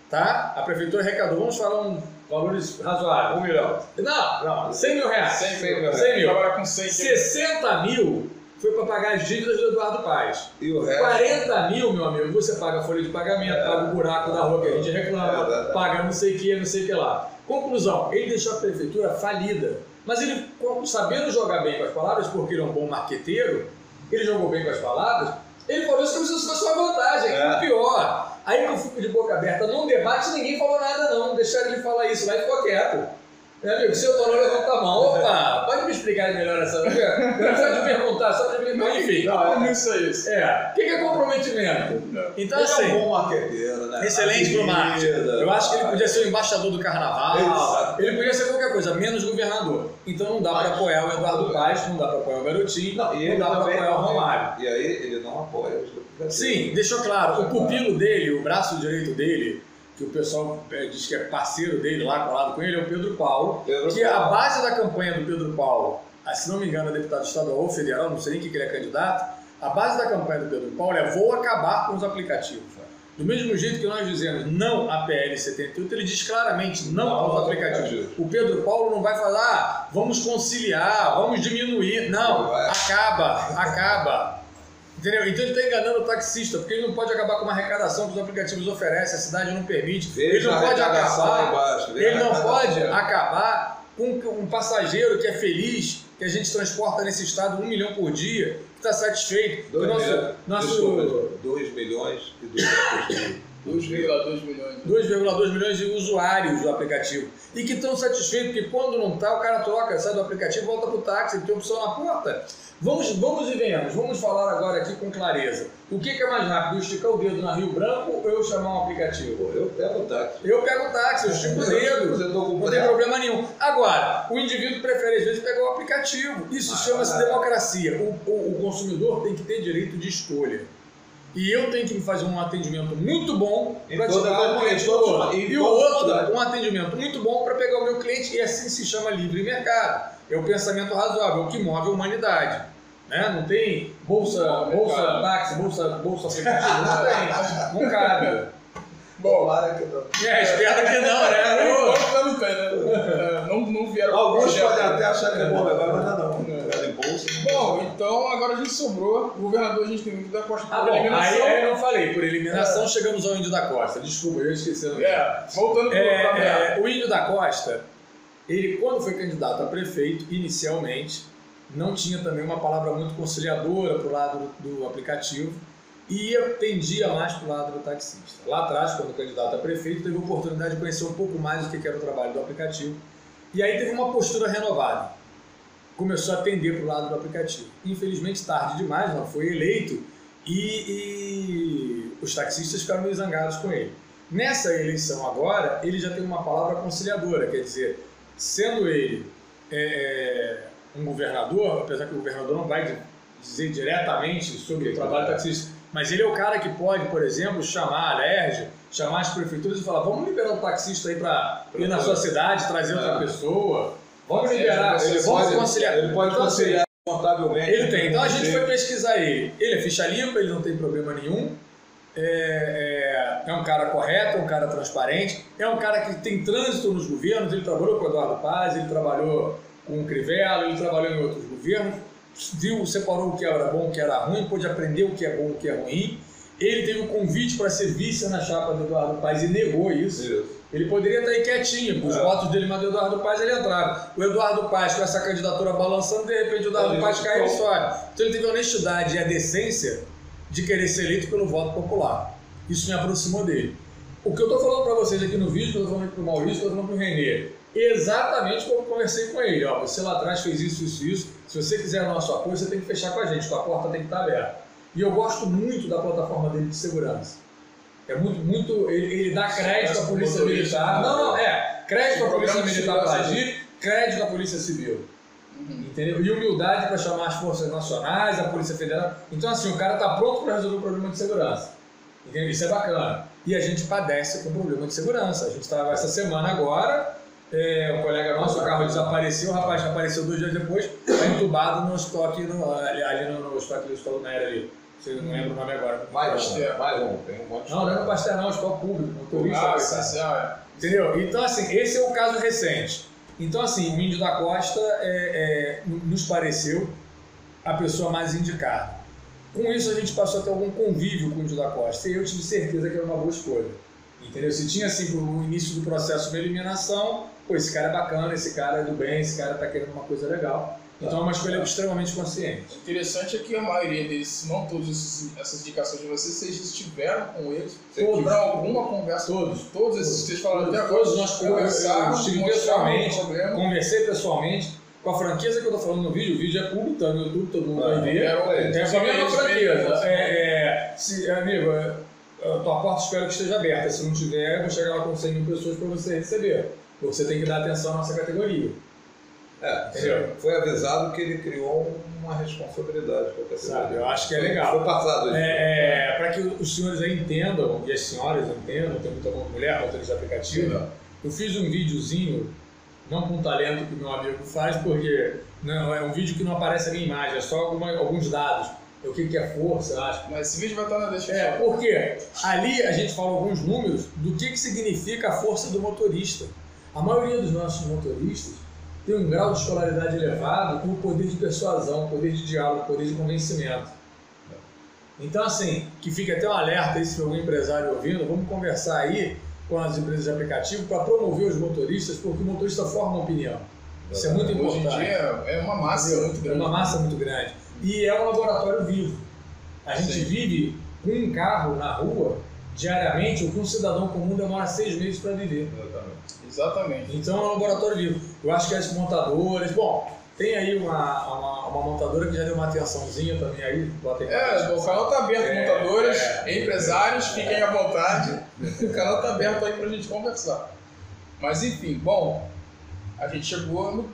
tá? A prefeitura arrecadou, vamos falar valores razoáveis. 1 milhão. Não, 100 mil reais. 100 mil. Trabalhar com 100. 60 mil foi para pagar as dívidas do Eduardo Paes. E o resto? 40 mil, meu amigo, você paga a folha de pagamento, paga o buraco da rua que a gente reclama, paga não sei o que lá. Conclusão, ele deixou a prefeitura falida. Mas ele, sabendo jogar bem com as palavras, porque ele é um bom marqueteiro, ele jogou bem com as palavras, ele falou isso como se fosse uma vantagem, o pior. Aí que eu fico de boca aberta, num debate ninguém falou nada não, deixaram ele falar isso lá e ficou quieto. Meu amigo, se eu tô não levanta a mão, opa, pode me explicar melhor essa coisa? Eu não preciso te perguntar, só te perguntar, enfim. Compromisso é isso. O que é comprometimento? Então, ele assim, é um bom marqueteiro, né? Excelente pro marketing. Eu acho que ele podia ser o embaixador do carnaval, ele podia ser qualquer coisa, menos governador. Então não dá para apoiar o Eduardo Paes, não dá para apoiar o Garotinho, não dá para apoiar o Romário. E aí ele não apoia os deputados. Sim, deixou claro, o pupilo dele, o braço direito dele, que o pessoal diz que é parceiro dele lá, colado com ele, é o Pedro Paulo, a base da campanha do Pedro Paulo, se não me engano é deputado estadual ou federal, não sei nem que ele é candidato, a base da campanha do Pedro Paulo é vou acabar com os aplicativos. Do mesmo jeito que nós dizemos não à PL 78, ele diz claramente não aos aplicativos. O Pedro Paulo não vai falar, vamos conciliar, vamos diminuir. Não, acaba. Entendeu? Então ele está enganando o taxista, porque ele não pode acabar com uma arrecadação que os aplicativos oferecem, a cidade não permite. Ele não pode acabar com um passageiro que é feliz, que a gente transporta nesse estado 1 milhão por dia, que está satisfeito. 2 milhões e 200 mil 2,2 milhões. 2,2 milhões de usuários do aplicativo. E que estão satisfeitos, porque quando não está, o cara troca, sai do aplicativo e volta para o táxi, ele tem opção na porta. Vamos e venhamos, vamos falar agora aqui com clareza. O que é mais rápido, eu esticar o dedo na Rio Branco ou eu chamar um aplicativo? Eu pego o táxi. Eu pego o táxi, eu estico o dedo, não tem problema nenhum. Agora, o indivíduo prefere às vezes pegar o aplicativo. Isso chama-se democracia. O consumidor tem que ter direito de escolha. E eu tenho que fazer um atendimento muito bom para tirar o cliente do outro. E o outro, um atendimento muito bom para pegar o meu cliente, e assim se chama livre mercado. É o pensamento razoável, o que move a humanidade. Né? Não tem bolsa táxi, bolsa aplicativo, não tem, não cabe. Bom, espera que não, né? Não vieram. Alguns podem até achar que é bom levar, mas não. Bom, então agora a gente sobrou. O governador, a gente tem o Índio da Costa por eliminação. Aí eu não falei, por eliminação chegamos ao Índio da Costa. Desculpa, eu esqueci. Voltando o Índio da Costa, ele, quando foi candidato a prefeito, inicialmente, não tinha também uma palavra muito conciliadora para o lado do aplicativo e tendia mais para o lado do taxista. Lá atrás, quando candidato a prefeito, teve a oportunidade de conhecer um pouco mais o que era o trabalho do aplicativo e aí teve uma postura renovada. Começou a tender para o lado do aplicativo. Infelizmente, tarde demais, não foi eleito e os taxistas ficaram meio zangados com ele. Nessa eleição agora, ele já tem uma palavra conciliadora, quer dizer, sendo ele um governador, apesar que o governador não vai dizer diretamente sobre o trabalho do taxista, mas ele é o cara que pode, por exemplo, chamar a Alerj, chamar as prefeituras e falar, vamos liberar o taxista aí para ir na sua cidade, trazer outra pessoa, vamos liberar, ele pode conciliar contabilmente. Ele tem, então a gente foi pesquisar ele. Ele é ficha limpa, ele não tem problema nenhum, é um cara correto, é um cara transparente, é um cara que tem trânsito nos governos, ele trabalhou com o Eduardo Paz, ele trabalhou com o Crivella, ele trabalhou em outros governos, separou o que era bom, o que era ruim, pôde aprender o que é bom, o que é ruim. Ele teve o convite para ser vice na chapa do Eduardo Paz e negou isso. Ele poderia estar aí quietinho, os votos dele, mas do Eduardo Paz ele entrava. O Eduardo Paz com essa candidatura balançando, de repente o Eduardo Paz cai e sobe. Então ele teve a honestidade e a decência de querer ser eleito pelo voto popular. Isso me aproximou dele. O que eu estou falando para vocês aqui no vídeo, eu estou falando para o Maurício, estou falando para o Renê, exatamente como eu conversei com ele. Ó, você lá atrás fez isso. Se você quiser o nosso apoio, você tem que fechar com a gente, a porta tem que estar aberta. E eu gosto muito da plataforma dele de segurança. É muito ele dá crédito à Polícia Militar. Crédito à Polícia Militar para agir, crédito à Polícia Civil. Entendeu? E humildade para chamar as Forças Nacionais, a Polícia Federal. Então, assim, o cara está pronto para resolver o problema de segurança. Entendeu? Isso é bacana. E a gente padece com o problema de segurança. A gente estava essa semana agora, um colega nosso, o carro desapareceu, o rapaz apareceu 2 dias depois, está entubado no estoque, ali no estoque do Estado Nair ali. Você não lembra o nome agora. Tem um monte de... Não é no Pasteur, não, é o estoque público, motorista. Entendeu? Então, assim, esse é o caso recente. Então, assim, o Índio da Costa nos pareceu a pessoa mais indicada. Com isso, a gente passou a ter algum convívio com o Índio da Costa e eu tive certeza que era uma boa escolha. Entendeu? Se tinha, assim, no início do processo uma eliminação, pô, esse cara é bacana, esse cara é do bem, esse cara tá querendo uma coisa legal. Então é uma escolha extremamente consciente. O interessante é que a maioria deles, se não todas essas indicações de vocês estiveram com eles para alguma conversa. Todos esses que vocês falaram até agora. Todos nós conversaram, conversei pessoalmente. Com a franqueza que eu estou falando no vídeo, o vídeo é público, tá no YouTube, todo mundo vai ver. É com a mesma franqueza. Amigo, a tua porta espero que esteja aberta. Se não tiver, eu vou chegar lá com 100 mil pessoas para você receber. Você tem que dar atenção à nossa categoria. Foi avisado que ele criou uma responsabilidade com a categoria. Sabe, eu acho que é legal. Foi passado isso. Para que os senhores aí entendam, e as senhoras entendam, tem muita mulher motorista aplicativo. Eu fiz um videozinho, não com o talento que meu amigo faz, porque não, é um vídeo que não aparece a minha imagem, é só alguns dados. O que é força, acho. Mas esse vídeo vai estar na descrição. Porque ali a gente fala alguns números do que significa a força do motorista. A maioria dos nossos motoristas tem um grau de escolaridade elevado com o poder de persuasão, poder de diálogo, poder de convencimento. Então, assim, que fique até um alerta aí se for algum empresário ouvindo, vamos conversar aí com as empresas de aplicativo para promover os motoristas, porque o motorista forma opinião. Isso é muito importante. Hoje em dia é uma massa muito grande. É uma massa muito grande. E é um laboratório vivo. A gente vive com um carro na rua diariamente o que um cidadão comum demora 6 meses para viver. Exatamente. Então é um laboratório vivo. Eu acho que as montadoras... Bom, tem aí uma montadora que já deu uma atençãozinha também aí. O canal está aberto, montadoras, empresários, fiquem à vontade. O canal está aberto aí para a gente conversar. Mas enfim, bom, a gente chegou no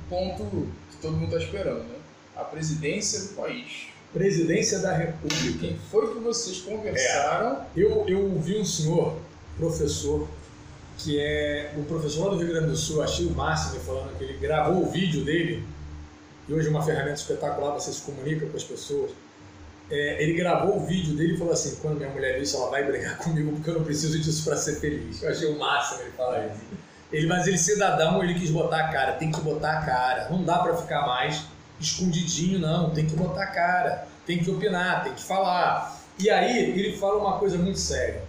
ponto que todo mundo está esperando, né? A presidência do país. Presidência da República. Quem foi que vocês conversaram? Eu vi um senhor, professor, que é o professor lá do Rio Grande do Sul, achei o máximo, falando que ele gravou o vídeo dele, e hoje é uma ferramenta espetacular, você se comunica com as pessoas. Ele gravou o vídeo dele e falou assim: quando minha mulher ver isso, ela vai brigar comigo porque eu não preciso disso para ser feliz. Eu achei o máximo ele falar isso. Mas ele, cidadão, ele quis botar a cara, tem que botar a cara, não dá para ficar mais escondidinho, não, tem que botar a cara, tem que opinar, tem que falar. E aí ele fala uma coisa muito séria: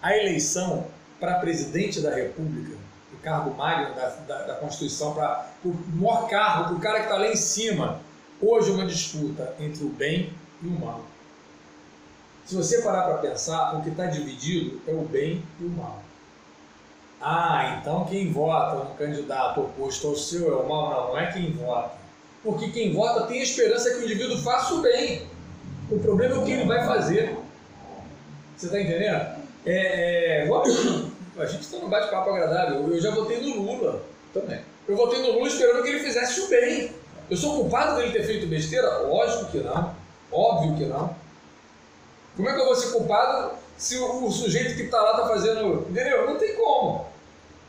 a eleição para presidente da República, o cargo magno da Constituição, para o maior cargo, para o cara que está lá em cima, hoje é uma disputa entre o bem e o mal. Se você parar para pensar, o que está dividido é o bem e o mal. Então quem vota no candidato oposto ao seu é o mal? Não é quem vota. Porque quem vota tem a esperança que o indivíduo faça o bem. O problema é o que ele vai fazer. Você está entendendo? A gente está num bate-papo agradável. Eu já votei no Lula também. Eu votei no Lula esperando que ele fizesse o bem. Eu sou culpado dele ter feito besteira? Lógico que não. Óbvio que não. Como é que eu vou ser culpado se o sujeito que está lá está fazendo... Entendeu? Não tem como.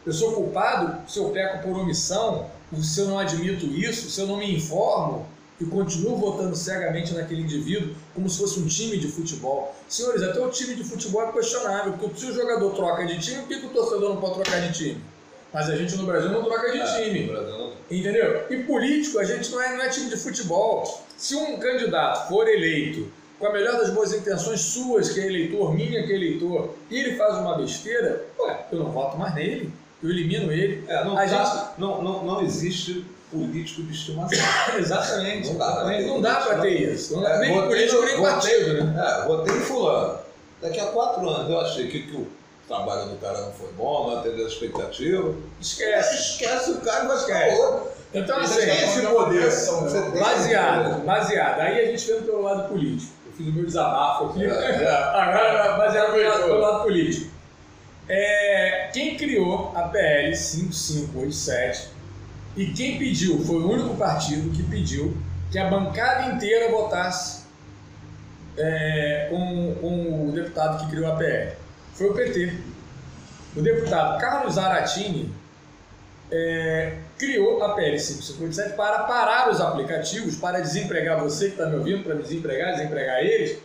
Eu sou culpado se eu peco por omissão, se eu não admito isso, se eu não me informo e continuo votando cegamente naquele indivíduo como se fosse um time de futebol. Senhores, até o time de futebol é questionável, porque se o jogador troca de time, por que o torcedor não pode trocar de time? Mas a gente no Brasil não troca de time. Entendeu? E político, a gente não é time de futebol. Se um candidato for eleito com a melhor das boas intenções suas, que é eleitor, minha que é eleitor, e ele faz uma besteira, eu não voto mais nele, eu elimino ele. Não existe político de estimação. Exatamente. Não dá para ter isso. Nem político, nem partido. Né? Votei em fulano. Daqui a 4 anos eu achei que o trabalho do cara não foi bom, não atendeu a expectativa. Esquece o cara e vai ficar outro. Então, assim, esse poder. Baseado. Aí a gente vendo pelo lado político. Eu fiz o meu desabafo aqui. Agora, baseado pelo lado político. Quem criou a PL 5587 e quem pediu, foi o único partido que pediu que a bancada inteira votasse com o deputado que criou a PL. Foi o PT. O deputado Carlos Zaratini criou a PL 5587 para parar os aplicativos, para desempregar você que está me ouvindo, para desempregar eles,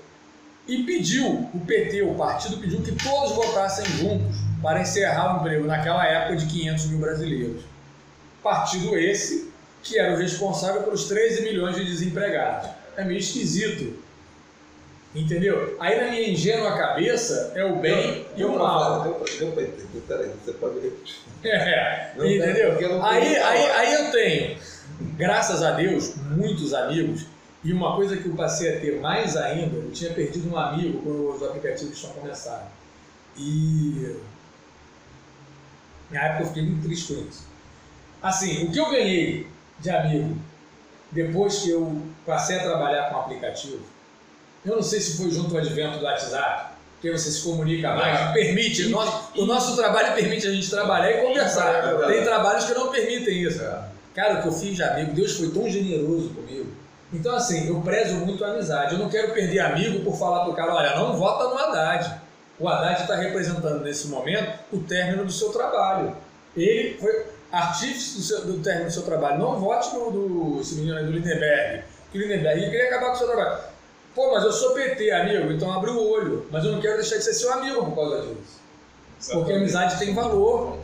e pediu, o PT, o partido, pediu que todos votassem juntos para encerrar o emprego naquela época de 500 mil brasileiros. Partido esse que era o responsável pelos 13 milhões de desempregados. É meio esquisito. Entendeu? Aí na minha ingênua cabeça é o bem e o mal. Deu para entender. Peraí, você pode repetir. Entendeu? Aí eu tenho, graças a Deus, muitos amigos. E uma coisa que eu passei a ter mais ainda, eu tinha perdido um amigo quando os aplicativos tinham começado. E na época eu fiquei muito triste com isso. Assim, o que eu ganhei de amigo depois que eu passei a trabalhar com aplicativo, eu não sei se foi junto ao advento do WhatsApp, porque você se comunica mais, permite, o nosso trabalho permite a gente trabalhar e conversar. Tem trabalhos que não permitem isso. Cara, o que eu fiz de amigo, Deus foi tão generoso comigo. Então, assim, eu prezo muito a amizade. Eu não quero perder amigo por falar pro cara, olha, não vota no Haddad. O Haddad está representando, nesse momento, o término do seu trabalho. Ele foi artífice do término do seu trabalho. Não vote esse menino aí do Lindenberg. Que o Lindenberg queria acabar com o seu trabalho. Pô, mas eu sou PT, amigo, então abre o olho. Mas eu não quero deixar de ser seu amigo por causa disso. Porque a amizade tem valor.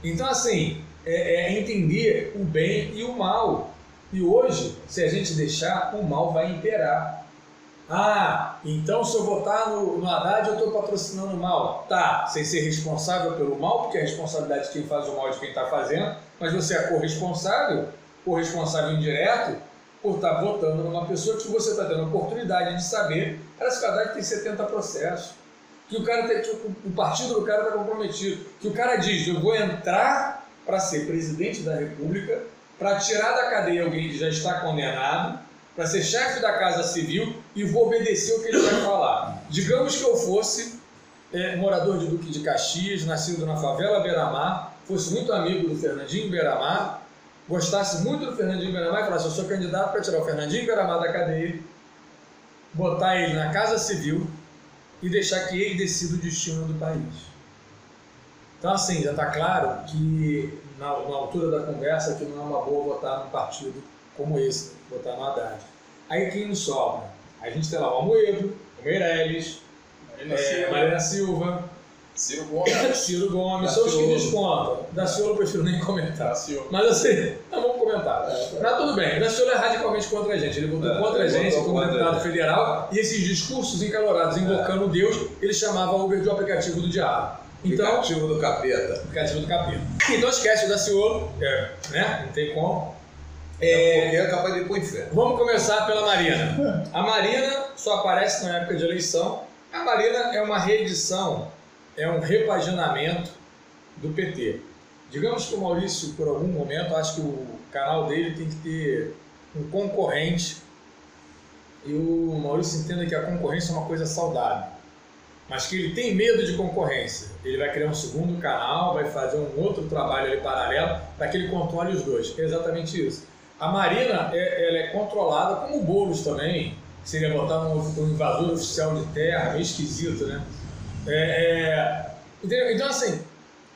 Então, assim, é entender o bem e o mal. E hoje, se a gente deixar, o mal vai imperar. Então se eu votar no Haddad, eu estou patrocinando o mal. Tá, sem ser responsável pelo mal, porque a responsabilidade de quem faz o mal é de quem está fazendo, mas você é corresponsável indireto, por estar votando numa pessoa que você está tendo a oportunidade de saber. Parece que o Haddad tem 70 processos. que o partido do cara está comprometido, que o cara diz, eu vou entrar para ser presidente da República, para tirar da cadeia alguém que já está condenado, para ser chefe da Casa Civil e vou obedecer o que ele vai falar. Digamos que eu fosse morador de Duque de Caxias, nascido na favela Beira-Mar, fosse muito amigo do Fernandinho Beira-Mar, gostasse muito do Fernandinho Beira-Mar e falasse, eu sou candidato para tirar o Fernandinho Beira-Mar da cadeia, botar ele na Casa Civil e deixar que ele decida o destino do país. Então, assim, já está claro que na altura da conversa que não é uma boa votar num partido como esse, votar no Haddad. Aí quem nos sobra? A gente tem lá o Amoedo, o Meirelles, Marina Silva, Ciro Gomes, são os que descontam. Daciolo eu prefiro nem comentar. Mas assim, não vamos comentar. Mas tudo bem, o Daciolo é radicalmente contra a gente. Ele votou contra a gente como deputado federal e esses discursos encalorados, invocando Deus, ele chamava o Uber de um aplicativo do diabo. Então, aplicativo do capeta. Aplicativo do capeta. Então esquece o Daciolo, né? Não tem como. Porque é capaz de ir pro inferno. Vamos começar pela Marina. A Marina só aparece na época de eleição. A Marina é uma reedição, é um repaginamento do PT. Digamos que o Maurício, por algum momento, acho que o canal dele tem que ter um concorrente e o Maurício entenda que a concorrência é uma coisa saudável, mas que ele tem medo de concorrência. Ele vai criar um segundo canal, vai fazer um outro trabalho ali paralelo para que ele controle os dois. É exatamente isso. A Marina ela é controlada, como o Boulos também, seria botar um invasor oficial de terra, meio esquisito, né? Entendeu? Então, assim,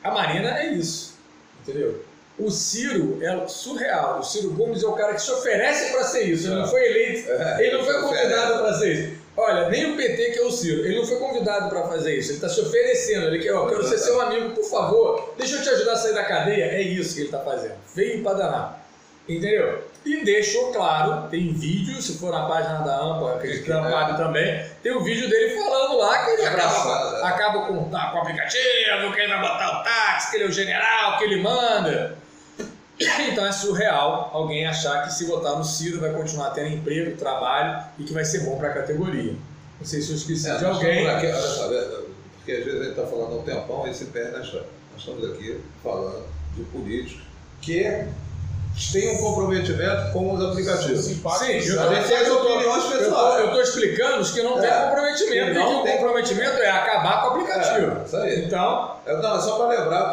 a Marina é isso, entendeu? O Ciro é surreal. O Ciro Gomes é o cara que se oferece para ser isso. Ele não foi eleito, ele não foi convidado para ser isso. Olha, nem o PT que é o Ciro, ele não foi convidado para fazer isso. Ele está se oferecendo. Ele quer, quero ser seu amigo, por favor, deixa eu te ajudar a sair da cadeia. É isso que ele está fazendo. Veio para danar. Entendeu? E deixou claro, tem vídeo, se for na página da AMPA, acredito que da também, tem um vídeo dele falando lá que ele acaba com o aplicativo, que ele vai botar o táxi, que ele é o general, que ele manda. Então é surreal alguém achar que se votar no Ciro vai continuar tendo emprego, trabalho e que vai ser bom para a categoria. Não sei se eu esqueci de alguém. Olha só, porque às vezes a gente está falando há um tempão e se perde na história. Nós estamos aqui falando de políticos que tem um comprometimento com os aplicativos. Sim, eu estou explicando os que não têm comprometimento. E o comprometimento é acabar com o aplicativo. Isso aí. Então, não, é só para lembrar.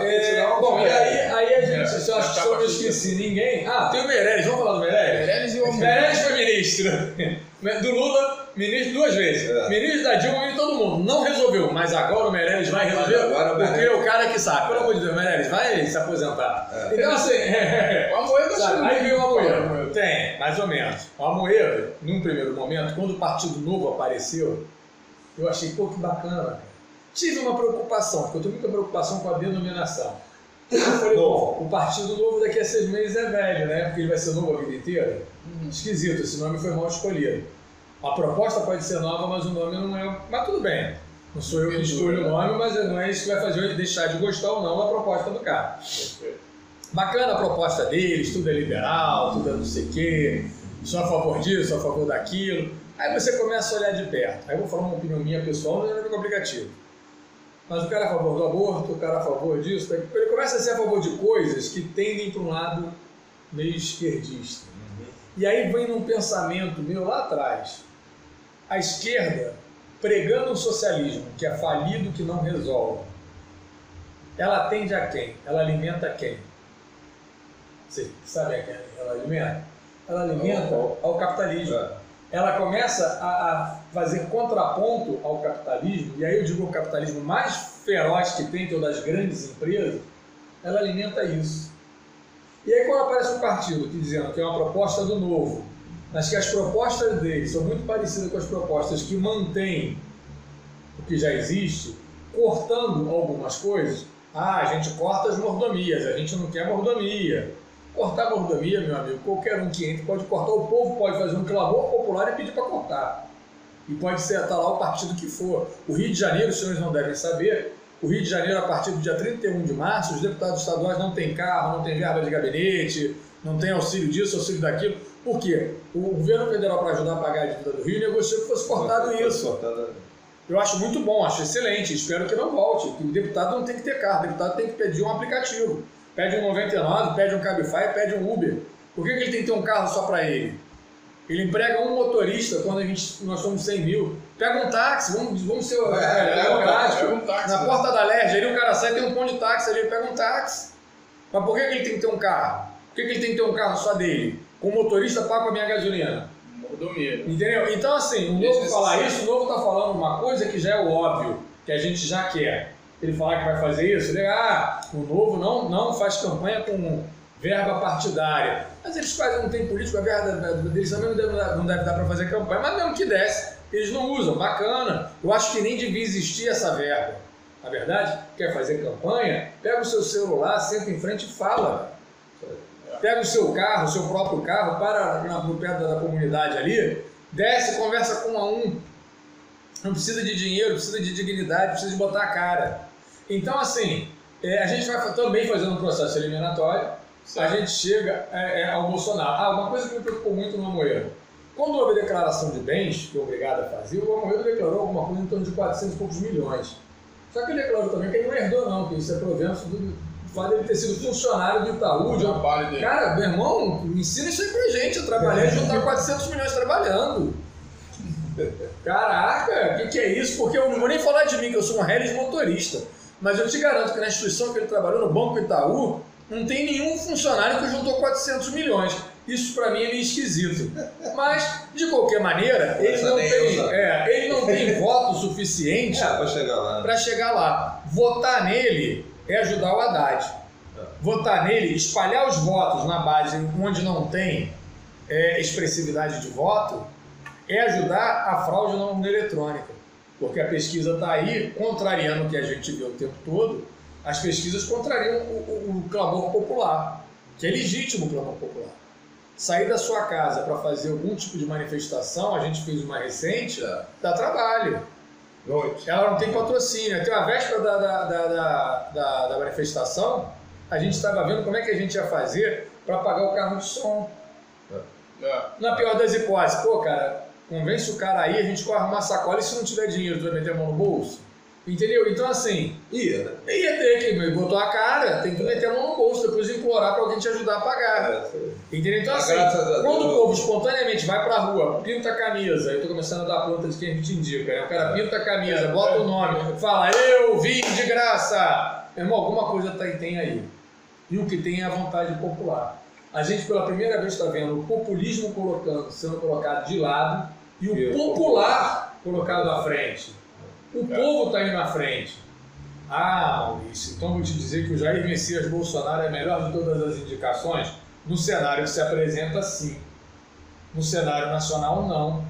Bom, e aí a gente, se eu acho que eu não esqueci ninguém. Tem o Meirelles, vamos falar do Meirelles? Meirelles foi ministro. Do Lula, ministro 2 vezes. Ministro da Dilma, ministro de todo mundo. Não resolveu, mas agora o Meirelles vai resolver. Porque é o cara que sabe. Pelo amor de Deus, o Meirelles vai se aposentar. Então, assim, o Amoedo aí veio o Amoedo. Tem, mais ou menos. O Amoedo, num primeiro momento, quando o Partido Novo apareceu, eu achei, que bacana, cara. Tive uma preocupação, porque eu tenho muita preocupação com a denominação. Eu falei, o Partido Novo daqui a 6 meses é velho, né? Porque ele vai ser novo a vida inteira. Esquisito, esse nome foi mal escolhido. A proposta pode ser nova, mas o nome não é. Mas tudo bem. Não sou eu que escolho o nome, mas não é isso que vai fazer ele deixar de gostar ou não da proposta do cara. Bacana a proposta deles, tudo é liberal, tudo é não sei o quê, sou a favor disso, sou a favor daquilo. Aí você começa a olhar de perto. Aí eu vou falar uma opinião minha pessoal, não tem nada a ver com o aplicativo. Mas o cara é a favor do aborto, o cara é a favor disso, ele começa a ser a favor de coisas que tendem para um lado meio esquerdista. E aí vem num pensamento meu lá atrás, a esquerda pregando um socialismo que é falido, que não resolve. Ela atende a quem? Ela alimenta quem? Você sabe a quem ela alimenta? Ela alimenta ao capitalismo. Ela começa a fazer contraponto ao capitalismo, e aí eu digo o capitalismo mais feroz que tem, que é o das grandes empresas, ela alimenta isso. E aí quando aparece um partido que dizendo que é uma proposta do novo, mas que as propostas dele são muito parecidas com as propostas que mantêm o que já existe, cortando algumas coisas, a gente corta as mordomias, a gente não quer mordomia. Cortar mordomia, meu amigo, qualquer um que entre pode cortar, o povo pode fazer um clamor popular e pedir para cortar. E pode ser até lá o partido que for. O Rio de Janeiro, os senhores não devem saber, o Rio de Janeiro, a partir do dia 31 de março, os deputados estaduais não têm carro, não têm verba de gabinete, não tem auxílio disso, auxílio daquilo. Por quê? O governo federal, para ajudar a pagar a dívida do Rio, negociou que fosse cortado isso. Eu acho muito bom, acho excelente, espero que não volte. O deputado não tem que ter carro, o deputado tem que pedir um aplicativo. Pede um 99, pede um Cabify, pede um Uber. Por que ele tem que ter um carro só para ele? Ele emprega um motorista quando nós somos 100 mil. Pega um táxi, vamos ser democráticos. Na porta da LERJ, ali o cara sai e tem um ponto de táxi ali, ele pega um táxi. Mas por que ele tem que ter um carro? Por que ele tem que ter um carro só dele? Com o motorista paga a minha gasolina. Entendeu? Então assim, o Novo falar isso, o Novo está falando uma coisa que já é o óbvio, que a gente já quer. Ele falar que vai fazer isso, o Novo não faz campanha com verba partidária. Mas eles quase não têm político, a verba deles também não deve dar para fazer campanha, mas mesmo que desse, eles não usam, bacana. Eu acho que nem devia existir essa verba. Na verdade, quer fazer campanha, pega o seu celular, senta em frente e fala. Pega o seu carro, o seu próprio carro, para no pé da comunidade ali, desce, conversa com um a um. Não precisa de dinheiro, precisa de dignidade, precisa de botar a cara. Então, assim, a gente vai também fazendo um processo eliminatório, a gente chega ao Bolsonaro. Uma coisa que me preocupou muito no Amoedo. Quando houve a declaração de bens, que é obrigado a fazer, o Amoedo declarou alguma coisa em torno de 400 e poucos milhões. Só que ele declarou também que ele não herdou, não, que isso é provenço do fato dele ter sido funcionário do Itaú. Cara, meu irmão, ensina isso aí pra gente. Eu trabalhei juntar 400 milhões trabalhando. Caraca, o que é isso? Porque eu não vou nem falar de mim, que eu sou um reles motorista. Mas eu te garanto que na instituição que ele trabalhou, no Banco Itaú, não tem nenhum funcionário que juntou 400 milhões. Isso para mim é meio esquisito. Mas, de qualquer maneira, ele não tem voto suficiente para chegar lá. Votar nele é ajudar o Haddad. Votar nele, espalhar os votos na base onde não tem expressividade de voto, é ajudar a fraude na urna eletrônica. Porque a pesquisa está aí, contrariando o que a gente viu o tempo todo, as pesquisas contrariam o clamor popular, que é legítimo o clamor popular. Sair da sua casa para fazer algum tipo de manifestação, a gente fez uma recente, dá trabalho. Ela não tem patrocínio. Até a véspera da manifestação, a gente estava vendo como é que a gente ia fazer para pagar o carro de som. Na pior das hipóteses, cara, convence o cara aí, a gente corre uma sacola e se não tiver dinheiro, tu vai meter a mão no bolso? Entendeu? Então assim, ia ter que botar a cara, tem que meter a mão no bolso, depois implorar para alguém te ajudar a pagar. Entendeu? Então assim, quando o povo espontaneamente vai pra rua, pinta a camisa, eu tô começando a dar planta de quem a gente indica, né? O cara pinta a camisa, bota o nome, fala, eu vim de graça. Meu irmão, alguma coisa tem aí. E o que tem é a vontade popular. A gente pela primeira vez está vendo o populismo sendo colocado de lado e o popular colocado à frente. O povo está indo à frente. Maurício, então vou te dizer que o Jair Messias Bolsonaro é a melhor de todas as indicações? No cenário que se apresenta, sim. No cenário nacional, não.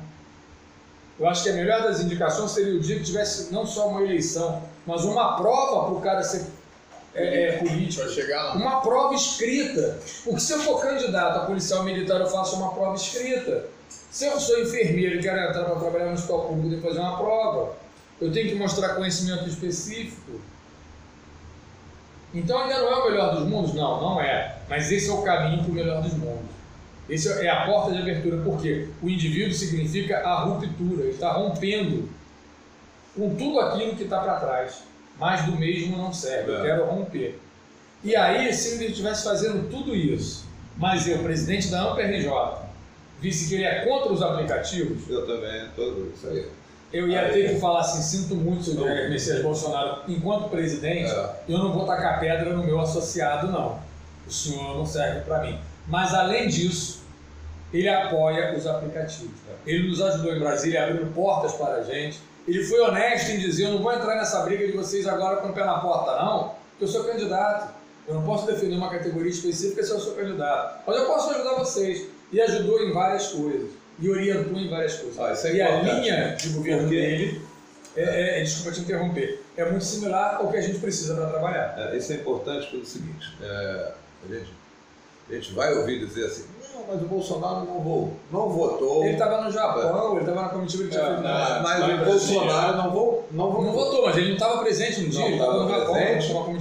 Eu acho que a melhor das indicações seria o dia que tivesse não só uma eleição, mas uma prova para o cara ser político. Vai chegar lá. Uma prova escrita. Porque se eu for candidato a policial militar, eu faço uma prova escrita. Se eu sou enfermeiro e quero entrar para trabalhar no hospital público, eu tenho que fazer uma prova. Eu tenho que mostrar conhecimento específico. Então ainda não é o melhor dos mundos? Não, não é. Mas esse é o caminho para o melhor dos mundos. Esse é a porta de abertura. Por quê? O indivíduo significa a ruptura. Ele está rompendo com tudo aquilo que está para trás. Mais do mesmo não serve. Eu quero romper. E aí, se ele estivesse fazendo tudo isso, mas eu, presidente da AMPA-RJ, visse que ele é contra os aplicativos... Eu também, tudo isso aí. Eu ia ter que falar assim, sinto muito, senhor Messias Bolsonaro, enquanto presidente, eu não vou tacar pedra no meu associado, não. O senhor não serve para mim. Mas, além disso, ele apoia os aplicativos. Ele nos ajudou em Brasília, abrindo portas para a gente. Ele foi honesto em dizer, eu não vou entrar nessa briga de vocês agora com o pé na porta, não, porque eu sou candidato. Eu não posso defender uma categoria específica se eu sou candidato. Mas eu posso ajudar vocês. E ajudou em várias coisas. E orientou em várias coisas. E a linha de governo dele, desculpa te interromper, é muito similar ao que a gente precisa para trabalhar. Isso é importante pelo seguinte, a gente vai ouvir dizer assim, não, mas o Bolsonaro não votou. Ele estava no Japão, ele estava na comitiva de mas o Bolsonaro não votou, mas ele não estava presente no dia, ele estava no Japão,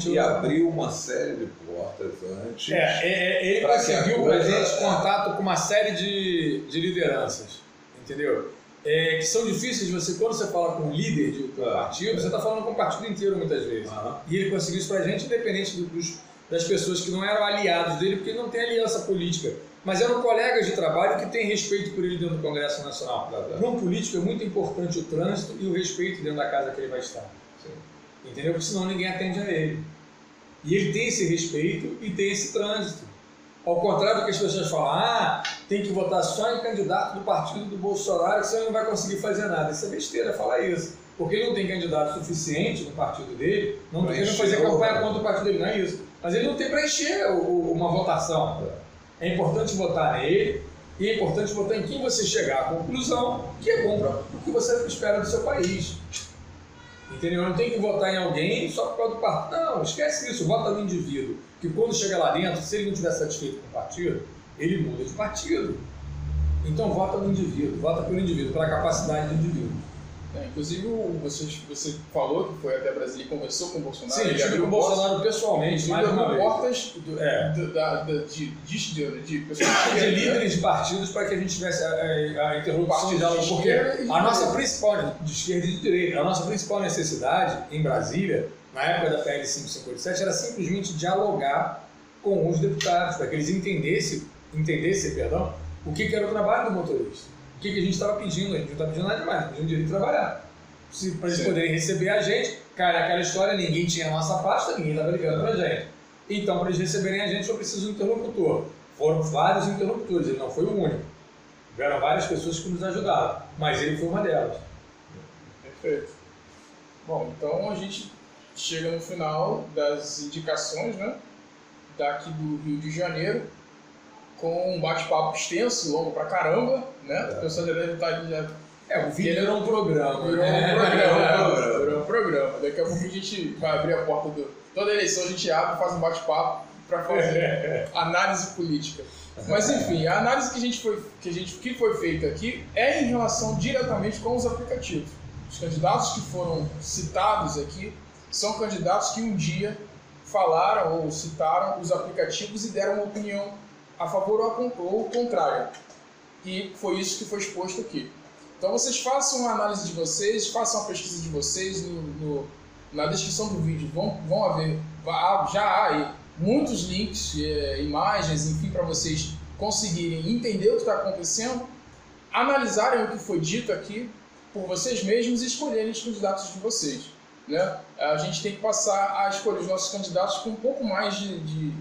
e abriu uma série de portas antes. Ele conseguiu para a gente contato com uma série de lideranças, entendeu? que são difíceis de você, quando você fala com um líder de um partido, você está falando com o partido inteiro muitas vezes. E ele conseguiu isso pra gente, independente das pessoas que não eram aliados dele, porque ele não tem aliança política, mas eram colegas de trabalho que têm respeito por ele dentro do Congresso Nacional. Para um político é muito importante o trânsito e o respeito dentro da casa que ele vai estar. Sim. Entendeu? Porque senão ninguém atende a ele. E ele tem esse respeito e tem esse trânsito. Ao contrário do que as pessoas falam, tem que votar só em candidato do partido do Bolsonaro, que você não vai conseguir fazer nada. Isso é besteira falar isso. Porque ele não tem candidato suficiente no partido dele, não tem que fazer campanha contra o partido dele, não é isso. Mas ele não tem para encher uma votação. É importante votar nele e é importante votar em quem você chegar à conclusão que é bom para o que você espera do seu país. Entendeu? Não tem que votar em alguém só por causa do partido. Não, esquece isso, vota no indivíduo. Que quando chega lá dentro, se ele não estiver satisfeito com o partido, ele muda de partido. Então vota no indivíduo, vota pelo indivíduo, pela capacidade do indivíduo. Inclusive, você falou que foi até Brasília e conversou com o Bolsonaro. Sim, eu estive com o Bolsonaro pessoalmente, mais uma vez. Portas de pessoas de líderes de partidos para que a gente tivesse a interlocução dela, porque a nossa principal, de esquerda e de direita, a nossa principal necessidade em Brasília, na época da PL 5587, era simplesmente dialogar com os deputados, para que eles entendessem o que era o trabalho do motorista. O que a gente estava pedindo? A gente não estava pedindo nada demais, a gente pediu o direito de trabalhar. Para eles poderem receber a gente, cara, aquela história, ninguém tinha a nossa pasta, ninguém estava ligando para a gente. Então, para eles receberem a gente, só precisa de um interlocutor. Foram vários interlocutores, ele não foi o único. Tiveram várias pessoas que nos ajudaram, mas ele foi uma delas. Perfeito. Bom, então a gente chega no final das indicações, né, daqui do Rio de Janeiro, com um bate-papo extenso, longo pra caramba, né? O pessoal já deve estar ali já... o vídeo virou um programa. Virou um programa. Daqui a pouco a gente vai abrir a porta do... Toda eleição a gente abre e faz um bate-papo para fazer análise política. Mas enfim, a análise que foi feita aqui é em relação diretamente com os aplicativos. Os candidatos que foram citados aqui são candidatos que um dia falaram ou citaram os aplicativos e deram uma opinião a favor ou contrário. E foi isso que foi exposto aqui. Então vocês façam a análise de vocês, façam a pesquisa de vocês. Na descrição do vídeo vão haver, já há aí muitos links, imagens, enfim, para vocês conseguirem entender o que está acontecendo, analisarem o que foi dito aqui por vocês mesmos e escolherem os candidatos de vocês. Né? A gente tem que passar a escolher os nossos candidatos com um pouco mais de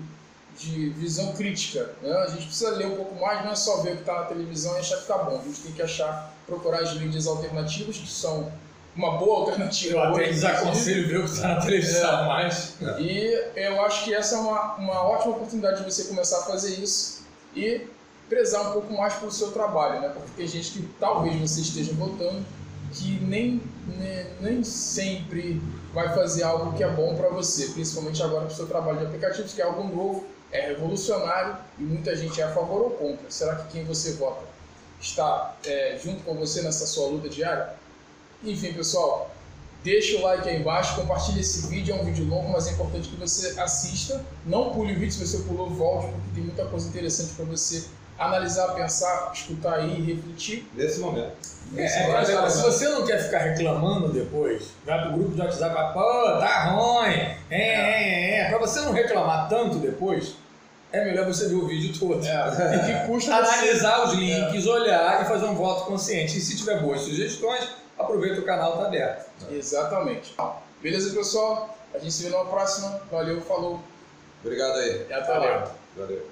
visão crítica, né? A gente precisa ler um pouco mais, não é só ver o que está na televisão e achar que está bom. A gente tem que procurar as mídias alternativas, que são uma boa alternativa. Eu até desaconselho ver o que está na televisão mais. E eu acho que essa é uma ótima oportunidade de você começar a fazer isso e prezar um pouco mais pelo seu trabalho, né? Porque tem gente que talvez você esteja votando que nem sempre vai fazer algo que é bom para você, principalmente agora para o seu trabalho de aplicativos, que é algo novo, é revolucionário e muita gente é a favor ou contra. Será que quem você vota está junto com você nessa sua luta diária? Enfim, pessoal, deixa o like aí embaixo, compartilhe esse vídeo, é um vídeo longo, mas é importante que você assista. Não pule o vídeo, se você pulou, volte, porque tem muita coisa interessante para você analisar, pensar, escutar aí e refletir. Nesse momento. Se você não quer ficar reclamando depois, vai pro grupo de WhatsApp, pô, tá ruim, pra você não reclamar tanto depois, é melhor você ver o vídeo todo. E que custa analisar os links, olhar e fazer um voto consciente. E se tiver boas sugestões, aproveita, o canal tá aberto. Exatamente. Beleza, pessoal? A gente se vê numa próxima. Valeu, falou. Obrigado aí. E até lá. Valeu.